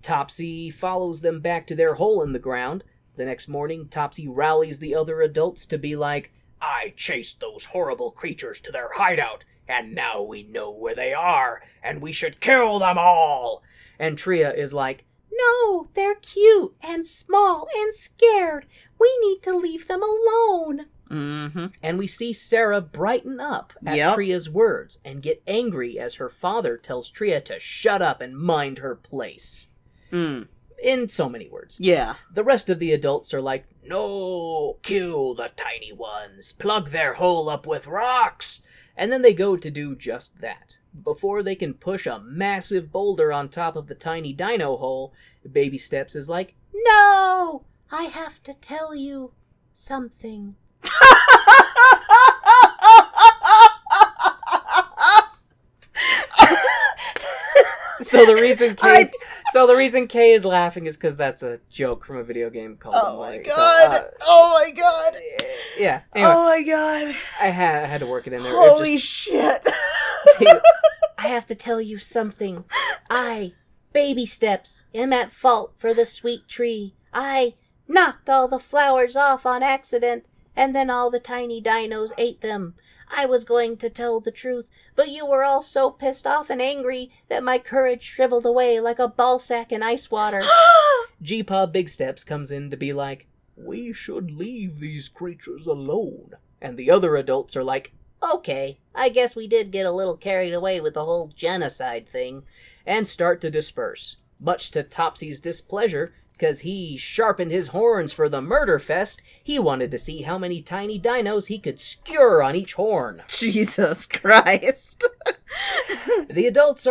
Topsy follows them back to their hole in the ground. The next morning, Topsy rallies the other adults to be like, I chased those horrible creatures to their hideout, and now we know where they are, and we should kill them all. And Tria is like, no, they're cute and small and scared. We need to leave them alone. Mm-hmm. And we see Sarah brighten up at Tria's words and get angry as her father tells Tria to shut up and mind her place. In so many words. Yeah. The rest of the adults are like, no, kill the tiny ones. Plug their hole up with rocks. And then they go to do just that. Before they can push a massive boulder on top of the tiny dino hole, Baby Steps is like, no, I have to tell you something. So the reason Kay is laughing is because that's a joke from a video game called Oh my god! Yeah. Anyway, oh my god! I had to work it in there. Holy shit! See, I have to tell you something. I, Baby Steps, am at fault for the sweet tree. I knocked all the flowers off on accident, and then all the tiny dinos ate them. I was going to tell the truth, but you were all so pissed off and angry that my courage shriveled away like a ball sack in ice water. G-Paw Big Steps comes in to be like, we should leave these creatures alone. And the other adults are like, okay, I guess we did get a little carried away with the whole genocide thing, and start to disperse. Much to Topsy's displeasure, because he sharpened his horns for the murder fest, he wanted to see how many tiny dinos he could skewer on each horn. Jesus Christ. The adults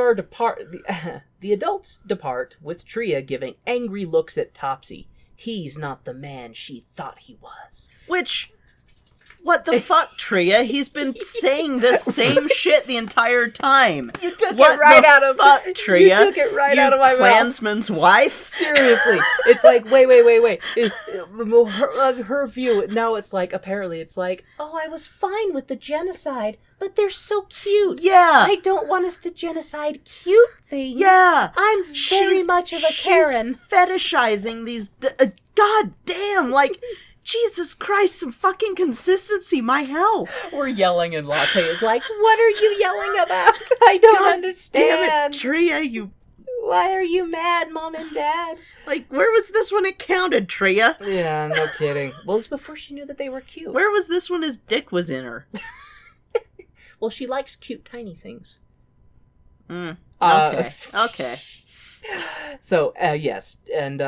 depart with Tria giving angry looks at Topsy. He's not the man she thought he was. Which, what the fuck, Tria? He's been saying this same shit the entire time. You took it right out of fuck, Tria? You took it right out of my mouth. Klansman's wife? Seriously. It's like, wait. Her view, now it's like, apparently it's like, oh, I was fine with the genocide, but they're so cute. Yeah. I don't want us to genocide cute things. Yeah. I'm very much of a Karen. She's fetishizing these, god damn, like, Jesus Christ, some fucking consistency, my hell. We're yelling and Latte is like, what are you yelling about? I don't understand. Damn it, Tria, you... Why are you mad, Mom and Dad? Like, where was this when it counted, Tria? Yeah, no kidding. Well, it's before she knew that they were cute. Where was this when his dick was in her? Well, she likes cute, tiny things. Okay. So, yes, and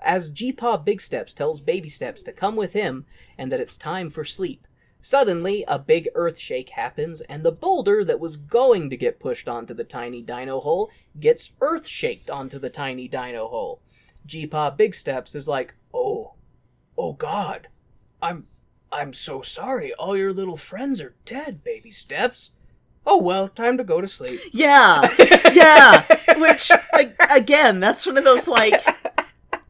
as G-Paw Big Steps tells Baby Steps to come with him and that it's time for sleep, suddenly a big earth shake happens and the boulder that was going to get pushed onto the tiny dino hole gets earth shaked onto the tiny dino hole. G-Paw Big Steps is like, oh God, I'm so sorry. All your little friends are dead, Baby Steps. Oh, well, time to go to sleep. Yeah. Which, like, again, that's one of those, like,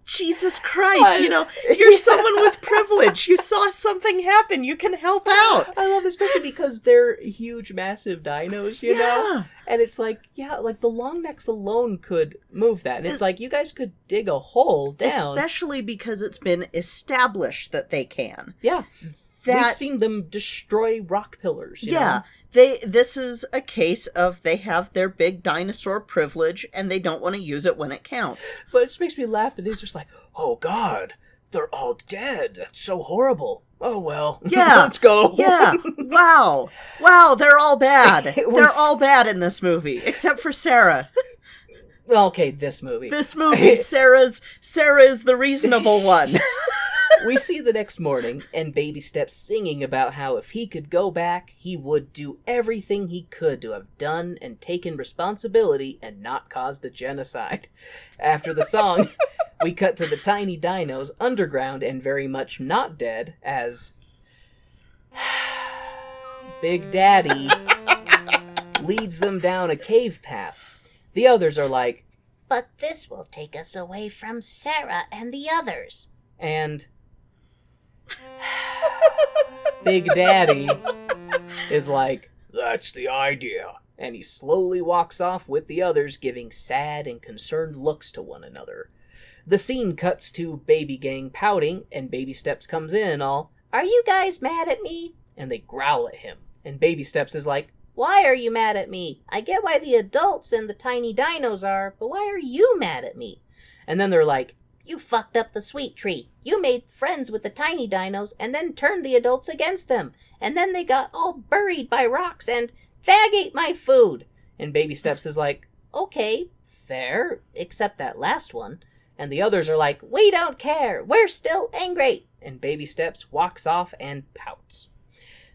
Jesus Christ, you're someone with privilege. You saw something happen. You can help out. I love this, especially because they're huge, massive dinos, you know? And it's like, like the long necks alone could move that. And it's like, you guys could dig a hole down. Especially because it's been established that they can. Yeah. We've seen them destroy rock pillars, you know? This is a case of they have their big dinosaur privilege and they don't want to use it when it counts. But it just makes me laugh that he's just like, oh God, they're all dead. That's so horrible. Oh, well. Yeah. Let's go. Yeah. Wow. Wow, they're all bad. They're all bad in this movie, except for Sarah. Well, okay, this movie. This movie, Sarah is the reasonable one. We see the next morning, and Baby Steps singing about how if he could go back, he would do everything he could to have done and taken responsibility and not caused a genocide. After the song, we cut to the tiny dinos underground and very much not dead as Big Daddy leads them down a cave path. The others are like, but this will take us away from Sarah and the others. And Big Daddy is like, that's the idea. And he slowly walks off with the others, giving sad and concerned looks to one another. The scene cuts to Baby Gang pouting, and Baby Steps comes in all, are you guys mad at me? And they growl at him. And Baby Steps is like, why are you mad at me? I get why the adults and the tiny dinos are, but why are you mad at me? And then they're like, you fucked up the sweet tree. You made friends with the tiny dinos and then turned the adults against them. And then they got all buried by rocks and Fag ate my food. And Baby Steps is like, okay, fair, except that last one. And the others are like, we don't care. We're still angry. And Baby Steps walks off and pouts.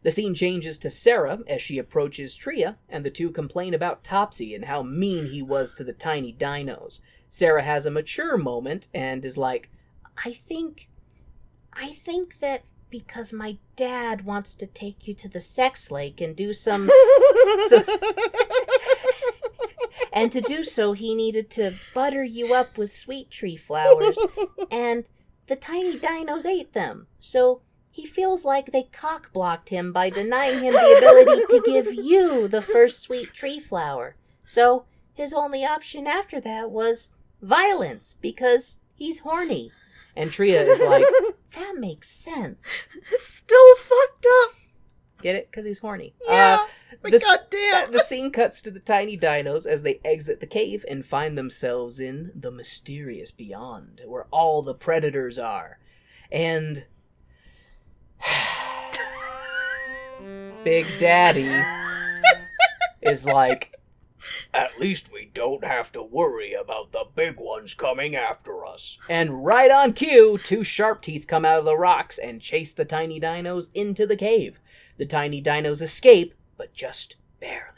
The scene changes to Sarah as she approaches Tria, and the two complain about Topsy and how mean he was to the tiny dinos. Sarah has a mature moment and is like, I think that because my dad wants to take you to the sex lake and do some and to do so he needed to butter you up with sweet tree flowers, and the tiny dinos ate them. So he feels like they cock-blocked him by denying him the ability to give you the first sweet tree flower. So his only option after that was violence, because he's horny. And Tria is like, that makes sense. It's still fucked up. Get it? Because he's horny. Yeah, goddamn. The scene cuts to the tiny dinos as they exit the cave and find themselves in the mysterious beyond, where all the predators are. And Big Daddy is like, at least we don't have to worry about the big ones coming after us. And right on cue, two sharp teeth come out of the rocks and chase the tiny dinos into the cave. The tiny dinos escape, but just barely.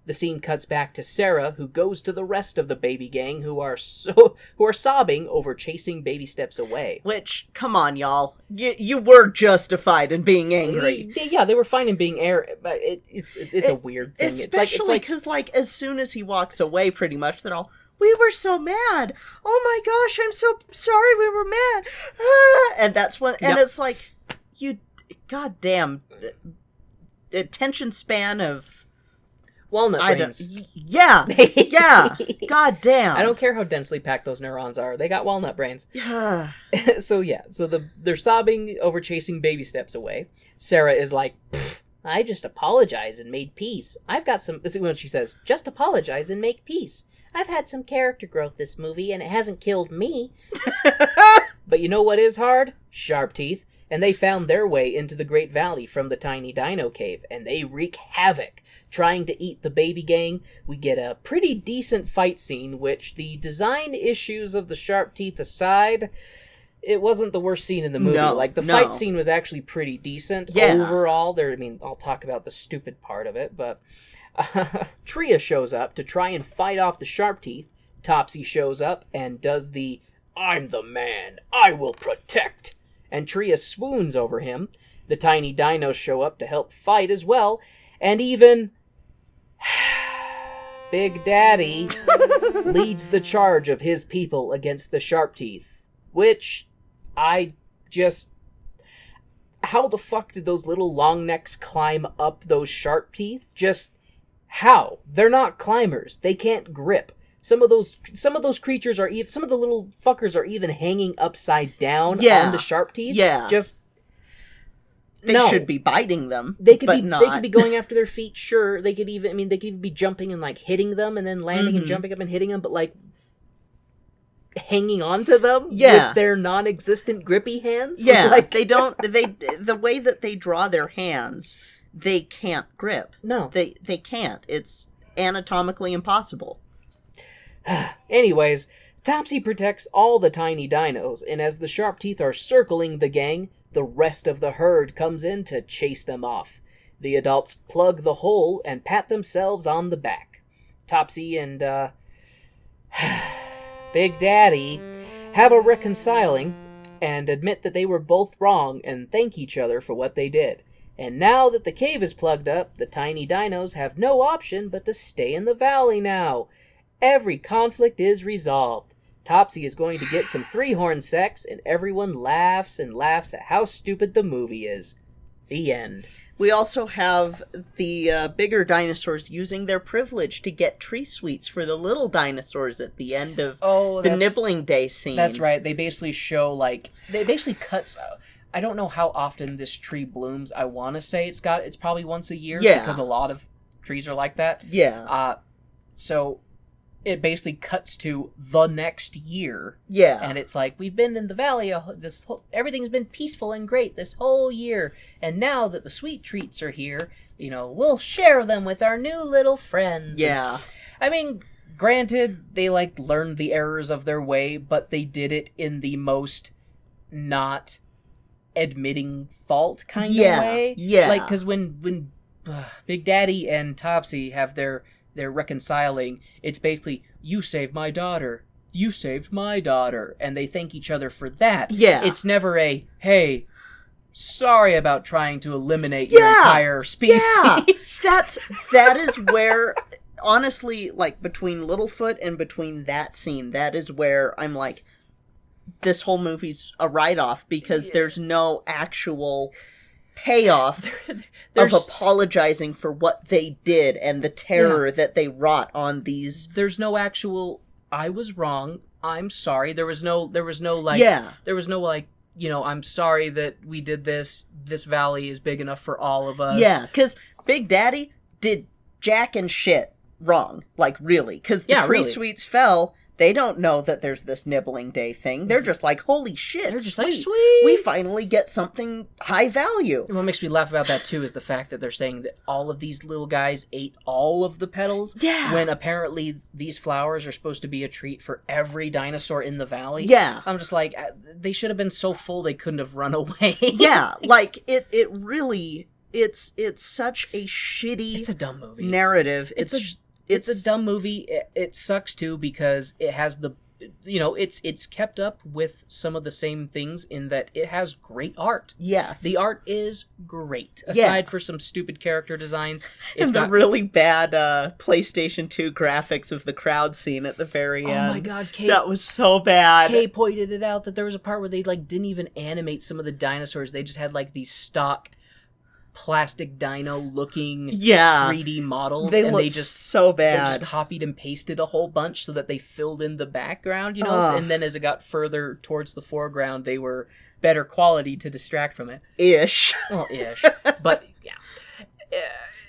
The scene cuts back to Sarah, who goes to the rest of the baby gang who are sobbing over chasing Baby Steps away. Which, come on, y'all. You were justified in being angry. Yeah, they were fine in being but it's a weird thing. Especially because, as soon as he walks away, pretty much, they're all, we were so mad. Oh my gosh, I'm so sorry we were mad. Ah! And that's when, and it's like, goddamn, attention span of walnut brains. Yeah. God damn. I don't care how densely packed those neurons are. They got walnut brains. So they're sobbing over chasing Baby Steps away. Sarah is like, I just apologized and made peace. I've got some, this is when she says, just apologize and make peace. I've had some character growth this movie and it hasn't killed me. But you know what is hard? Sharp teeth. And they found their way into the Great Valley from the tiny dino cave, and they wreak havoc, trying to eat the baby gang. We get a pretty decent fight scene, which, the design issues of the sharp teeth aside, it wasn't the worst scene in the movie. The fight scene was actually pretty decent overall. I'll talk about the stupid part of it, but Tria shows up to try and fight off the sharp teeth. Topsy shows up and does the, I'm the man, I will protect. And Tria swoons over him. The tiny dinos show up to help fight as well. And even Big Daddy leads the charge of his people against the sharp teeth. Which, how the fuck did those little long necks climb up those sharp teeth? Just how? They're not climbers. They can't grip. Some of those creatures are even, some of the little fuckers are even hanging upside down on the sharp teeth. Yeah. They should be biting them. They could be going after their feet, sure. They could even be jumping and hitting them and then landing and jumping up and hitting them, but hanging on to them with their non-existent grippy hands. Yeah, like the way that they draw their hands, they can't grip. No. They can't. It's anatomically impossible. Anyways, Topsy protects all the tiny dinos, and as the sharp teeth are circling the gang, the rest of the herd comes in to chase them off. The adults plug the hole and pat themselves on the back. Topsy and, Big Daddy have a reconciling and admit that they were both wrong and thank each other for what they did. And now that the cave is plugged up, the tiny dinos have no option but to stay in the valley now. Every conflict is resolved. Topsy is going to get some three-horn sex, and everyone laughs and laughs at how stupid the movie is. The end. We also have the bigger dinosaurs using their privilege to get tree sweets for the little dinosaurs at the end of the nibbling day scene. That's right. They basically show, they basically cut... I don't know how often this tree blooms. I want to say it's probably once a year. Yeah. Because a lot of trees are like that. Yeah. So it basically cuts to the next year. Yeah. And it's like, we've been in the valley, everything's been peaceful and great this whole year. And now that the sweet treats are here, we'll share them with our new little friends. Yeah. And, granted, they, learned the errors of their way, but they did it in the most not admitting fault kind of way. Yeah. Because when Big Daddy and Topsy have their reconciling, it's basically, you saved my daughter, and they thank each other for that. Yeah. It's never a, hey, sorry about trying to eliminate your entire species. Yeah. That is where, honestly, between Littlefoot and between that scene, that is where I'm like, this whole movie's a write-off, because there's no actual payoff of apologizing for what they did and the terror that they wrought on these. There's no actual, I was wrong, I'm sorry. There was no I'm sorry that we did this valley is big enough for all of us. Yeah, because Big Daddy did jack and shit wrong, really, because the tree sweets fell. They don't know that there's this nibbling day thing. They're just like, holy shit, they're just sweet. Sweet. We finally get something high value. And what makes me laugh about that, too, is the fact that they're saying that all of these little guys ate all of the petals. Yeah. When apparently these flowers are supposed to be a treat for every dinosaur in the valley. Yeah. I'm just like, they should have been so full they couldn't have run away. Yeah, it really, it's such a shitty... It's a dumb movie. ...narrative. It's a dumb movie. It sucks too because it has it's kept up with some of the same things in that it has great art. Yes. The art is great. Aside for some stupid character designs. It's got the really bad PlayStation 2 graphics of the crowd scene at the very end. Oh my god, Kay. That was so bad. Kay pointed it out that there was a part where they didn't even animate some of the dinosaurs. They just had these stock plastic dino looking 3D models, they just so bad. They just copied and pasted a whole bunch so that they filled in the background, and then as it got further towards the foreground, they were better quality to distract from it. Ish. Well, ish. But yeah,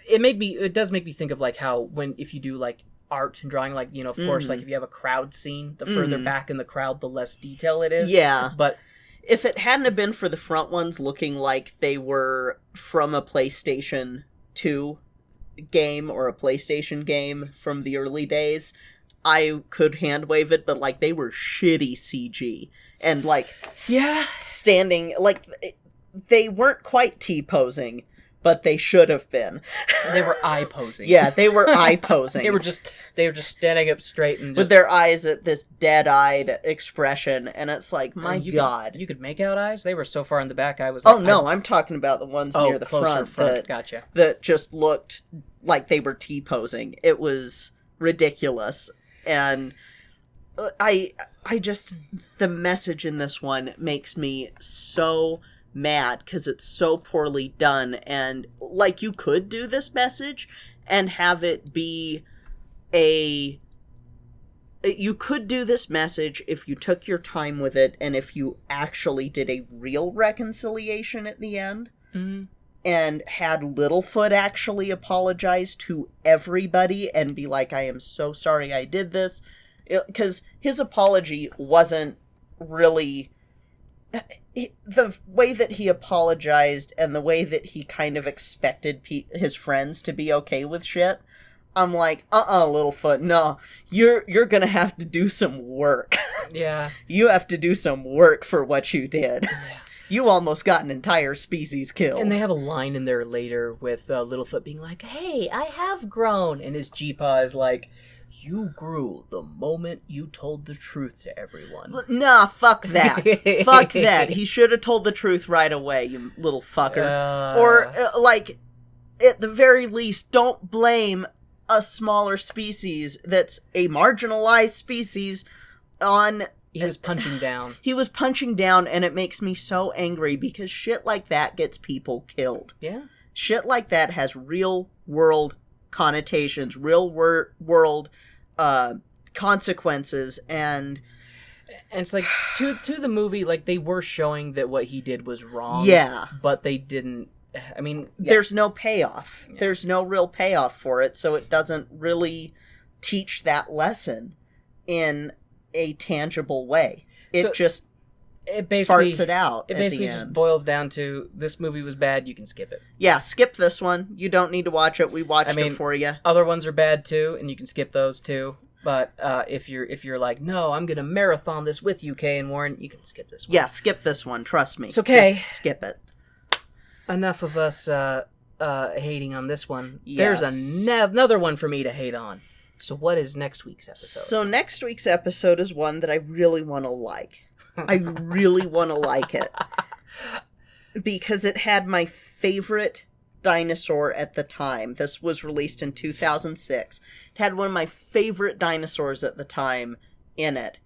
it does make me think of how if you do art and drawing, of course, if you have a crowd scene, the further back in the crowd, the less detail it is. Yeah. But if it hadn't have been for the front ones looking like they were from a PlayStation 2 game or a PlayStation game from the early days, I could hand wave it, but they were shitty CG. And standing, they weren't quite T-posing, but they should have been. They were eye posing. Yeah, they were eye posing. They were just standing up straight and with their eyes at this dead-eyed expression, and it's like, my God. You could make out eyes? They were so far in the back, I was like... Oh, no, I'm talking about the ones near the front. Gotcha. That just looked like they were T-posing. It was ridiculous. And I just... The message in this one makes me so mad because it's so poorly done, and you could do this message and have it be you could do this message if you took your time with it and if you actually did a real reconciliation at the end and had Littlefoot actually apologize to everybody and be like, I am so sorry I did this. Because his apology wasn't really... The way that he apologized and the way that he kind of expected his friends to be okay with shit, I'm like, Littlefoot, no, you're gonna have to do some work. Yeah. You have to do some work for what you did. Yeah. You almost got an entire species killed. And they have a line in there later with Littlefoot being like, hey, I have grown. And his G-Paw is like, you grew the moment you told the truth to everyone. Nah, fuck that. Fuck that. He should have told the truth right away, you little fucker. Or, at the very least, don't blame a smaller species that's a marginalized species on... He was punching down. He was punching down, and it makes me so angry because shit like that gets people killed. Yeah. Shit like that has real-world connotations, real-world consequences, and it's like, to the movie, like, they were showing that what he did was wrong. Yeah. But they didn't... I mean... Yeah. There's no payoff. Yeah. There's no real payoff for it, so it doesn't really teach that lesson in a tangible way. It basically farts it out. It basically just boils down to, this movie was bad, you can skip it. Yeah, skip this one. You don't need to watch it. We watched it for you. Other ones are bad too, and you can skip those too. But if you're like, no, I'm gonna marathon this with you, Kay and Warren, you can skip this one. Yeah, skip this one. Trust me. It's okay. Just skip it. Enough of us hating on this one. Yes. There's another one for me to hate on. So what is next week's episode? So next week's episode is one that I really want to like. I really want to like it. Because it had my favorite dinosaur at the time. This was released in 2006. It had one of my favorite dinosaurs at the time in it.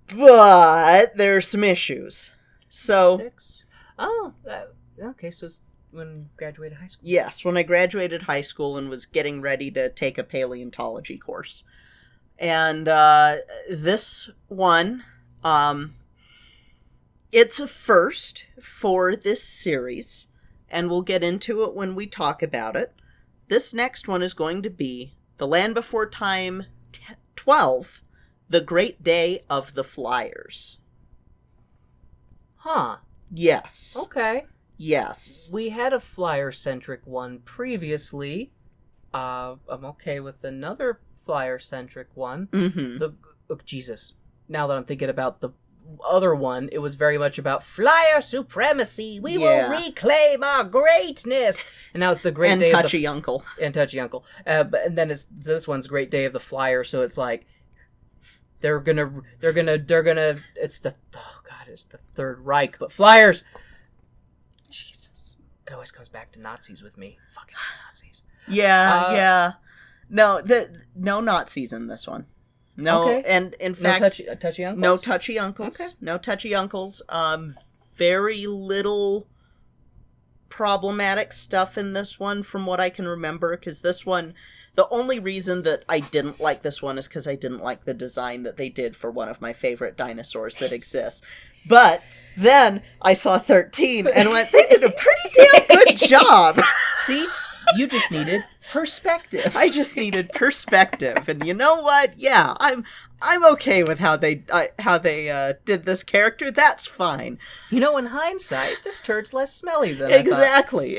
But there's some issues. So... 6? Oh, okay, so it's when you graduated high school? Yes, when I graduated high school and was getting ready to take a paleontology course. And this one, it's a first for this series, and we'll get into it when we talk about it. This next one is going to be The Land Before Time 12, The Great Day of the Flyers. Huh. Yes. Okay. Yes. We had a flyer-centric one previously. I'm okay with another flyer-centric one. Mm-hmm. Jesus. Now that I'm thinking about the other one, it was very much about flyer supremacy. We will reclaim our greatness. And now it's the Great Day of the... And Touchy Uncle. And then this one's Great Day of the Flyer, so it's like... They're gonna, it's the Third Reich, but Flyers! Jesus. It always comes back to Nazis with me. Fucking Nazis. Yeah. No Nazis in this one. No, okay. And in fact... touchy uncles? No touchy uncles. Okay. No touchy uncles. Very little problematic stuff in this one from what I can remember, because this one... The only reason that I didn't like this one is because I didn't like the design that they did for one of my favorite dinosaurs that exists. But then I saw 13 and went, they did a pretty damn good job. See? You just needed perspective. I just needed perspective. And you know what? Yeah, I'm okay with how they did this character. That's fine. You know, in hindsight, this turd's less smelly than Exactly.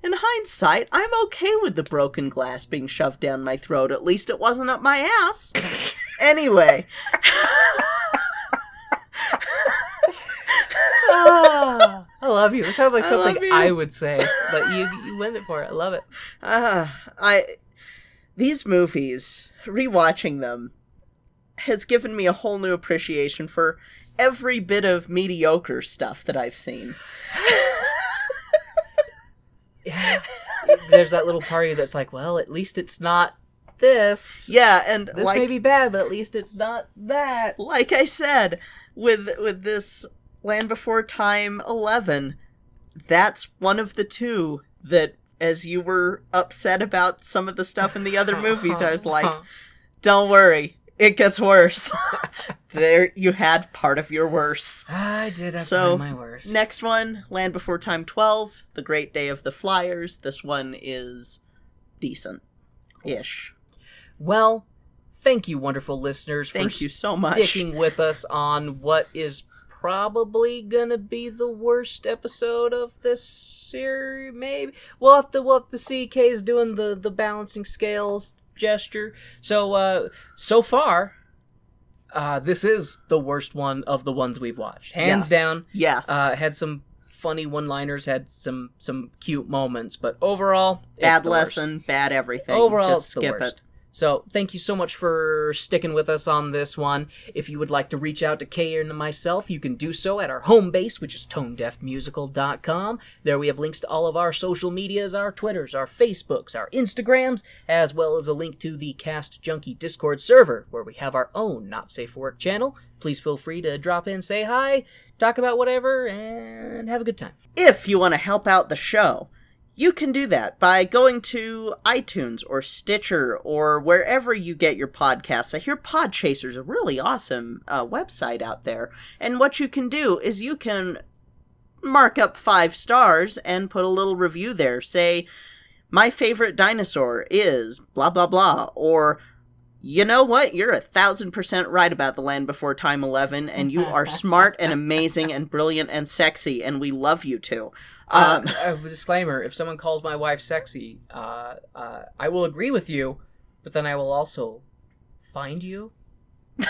In hindsight, I'm okay with the broken glass being shoved down my throat. At least it wasn't up my ass. Anyway. I love you. It sounds like something I would say, but you went for it. I love it. These movies, rewatching them, has given me a whole new appreciation for every bit of mediocre stuff that I've seen. Yeah. There's that little party that's like, well, at least it's not this. Yeah, and this may be bad, but at least it's not that. Like I said, with this Land Before Time 11, that's one of the two that, as you were upset about some of the stuff in the other movies, I was like, don't worry, it gets worse. There, you had part of your worse. I did have part of my worst. Next one, Land Before Time 12, The Great Day of the Flyers. This one is decent-ish. Well, thank you, wonderful listeners, Thank for you so much. sticking with us on what is probably gonna be the worst episode of this series. Maybe we'll have to see. Kay's doing the balancing scales gesture. So far, this is the worst one of the ones we've watched, hands down. Yes. Had some funny one-liners, had some cute moments, but overall, it's bad the lesson, worst. bad everything. Overall, just it's the skip worst. it. So, thank you so much for sticking with us on this one. If you would like to reach out to Kay and myself, you can do so at our home base, which is tonedeafmusical.com. There we have links to all of our social medias, our Twitters, our Facebooks, our Instagrams, as well as a link to the Cast Junkie Discord server, where we have our own Not Safe for Work channel. Please feel free to drop in, say hi, talk about whatever, and have a good time. If you want to help out the show, you can do that by going to iTunes or Stitcher or wherever you get your podcasts. I hear Podchaser's a really awesome website out there. And what you can do is you can mark up 5 stars and put a little review there. Say, my favorite dinosaur is blah, blah, blah. Or, you know what? You're 1,000% right about The Land Before Time 11, and you are smart and amazing and brilliant and sexy, and we love you too. A disclaimer, if someone calls my wife sexy, I will agree with you, but then I will also find you. And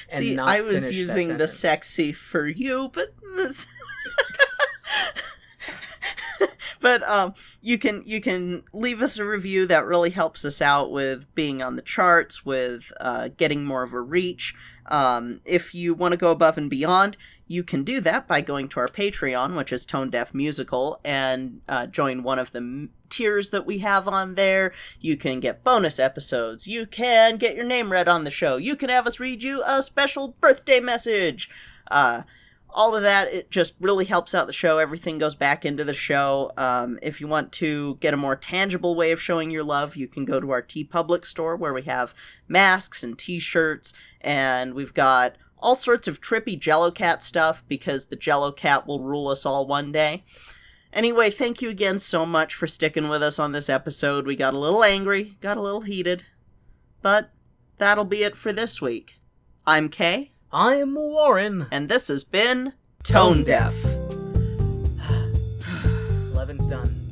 See, not I was finish using that the sentence. sexy for you, but... But you can leave us a review. That really helps us out with being on the charts, with getting more of a reach. If you want to go above and beyond, you can do that by going to our Patreon, which is Tone Deaf Musical, and join one of the tiers that we have on there. You can get bonus episodes. You can get your name read on the show. You can have us read you a special birthday message. All of that, it just really helps out the show. Everything goes back into the show. If you want to get a more tangible way of showing your love, you can go to our TeePublic store, where we have masks and t-shirts, and we've got all sorts of trippy Jello Cat stuff, because the Jello Cat will rule us all one day. Anyway, thank you again so much for sticking with us on this episode. We got a little angry, got a little heated, but that'll be it for this week. I'm Kay. I'm Warren. And this has been Tone Deaf. 11's done.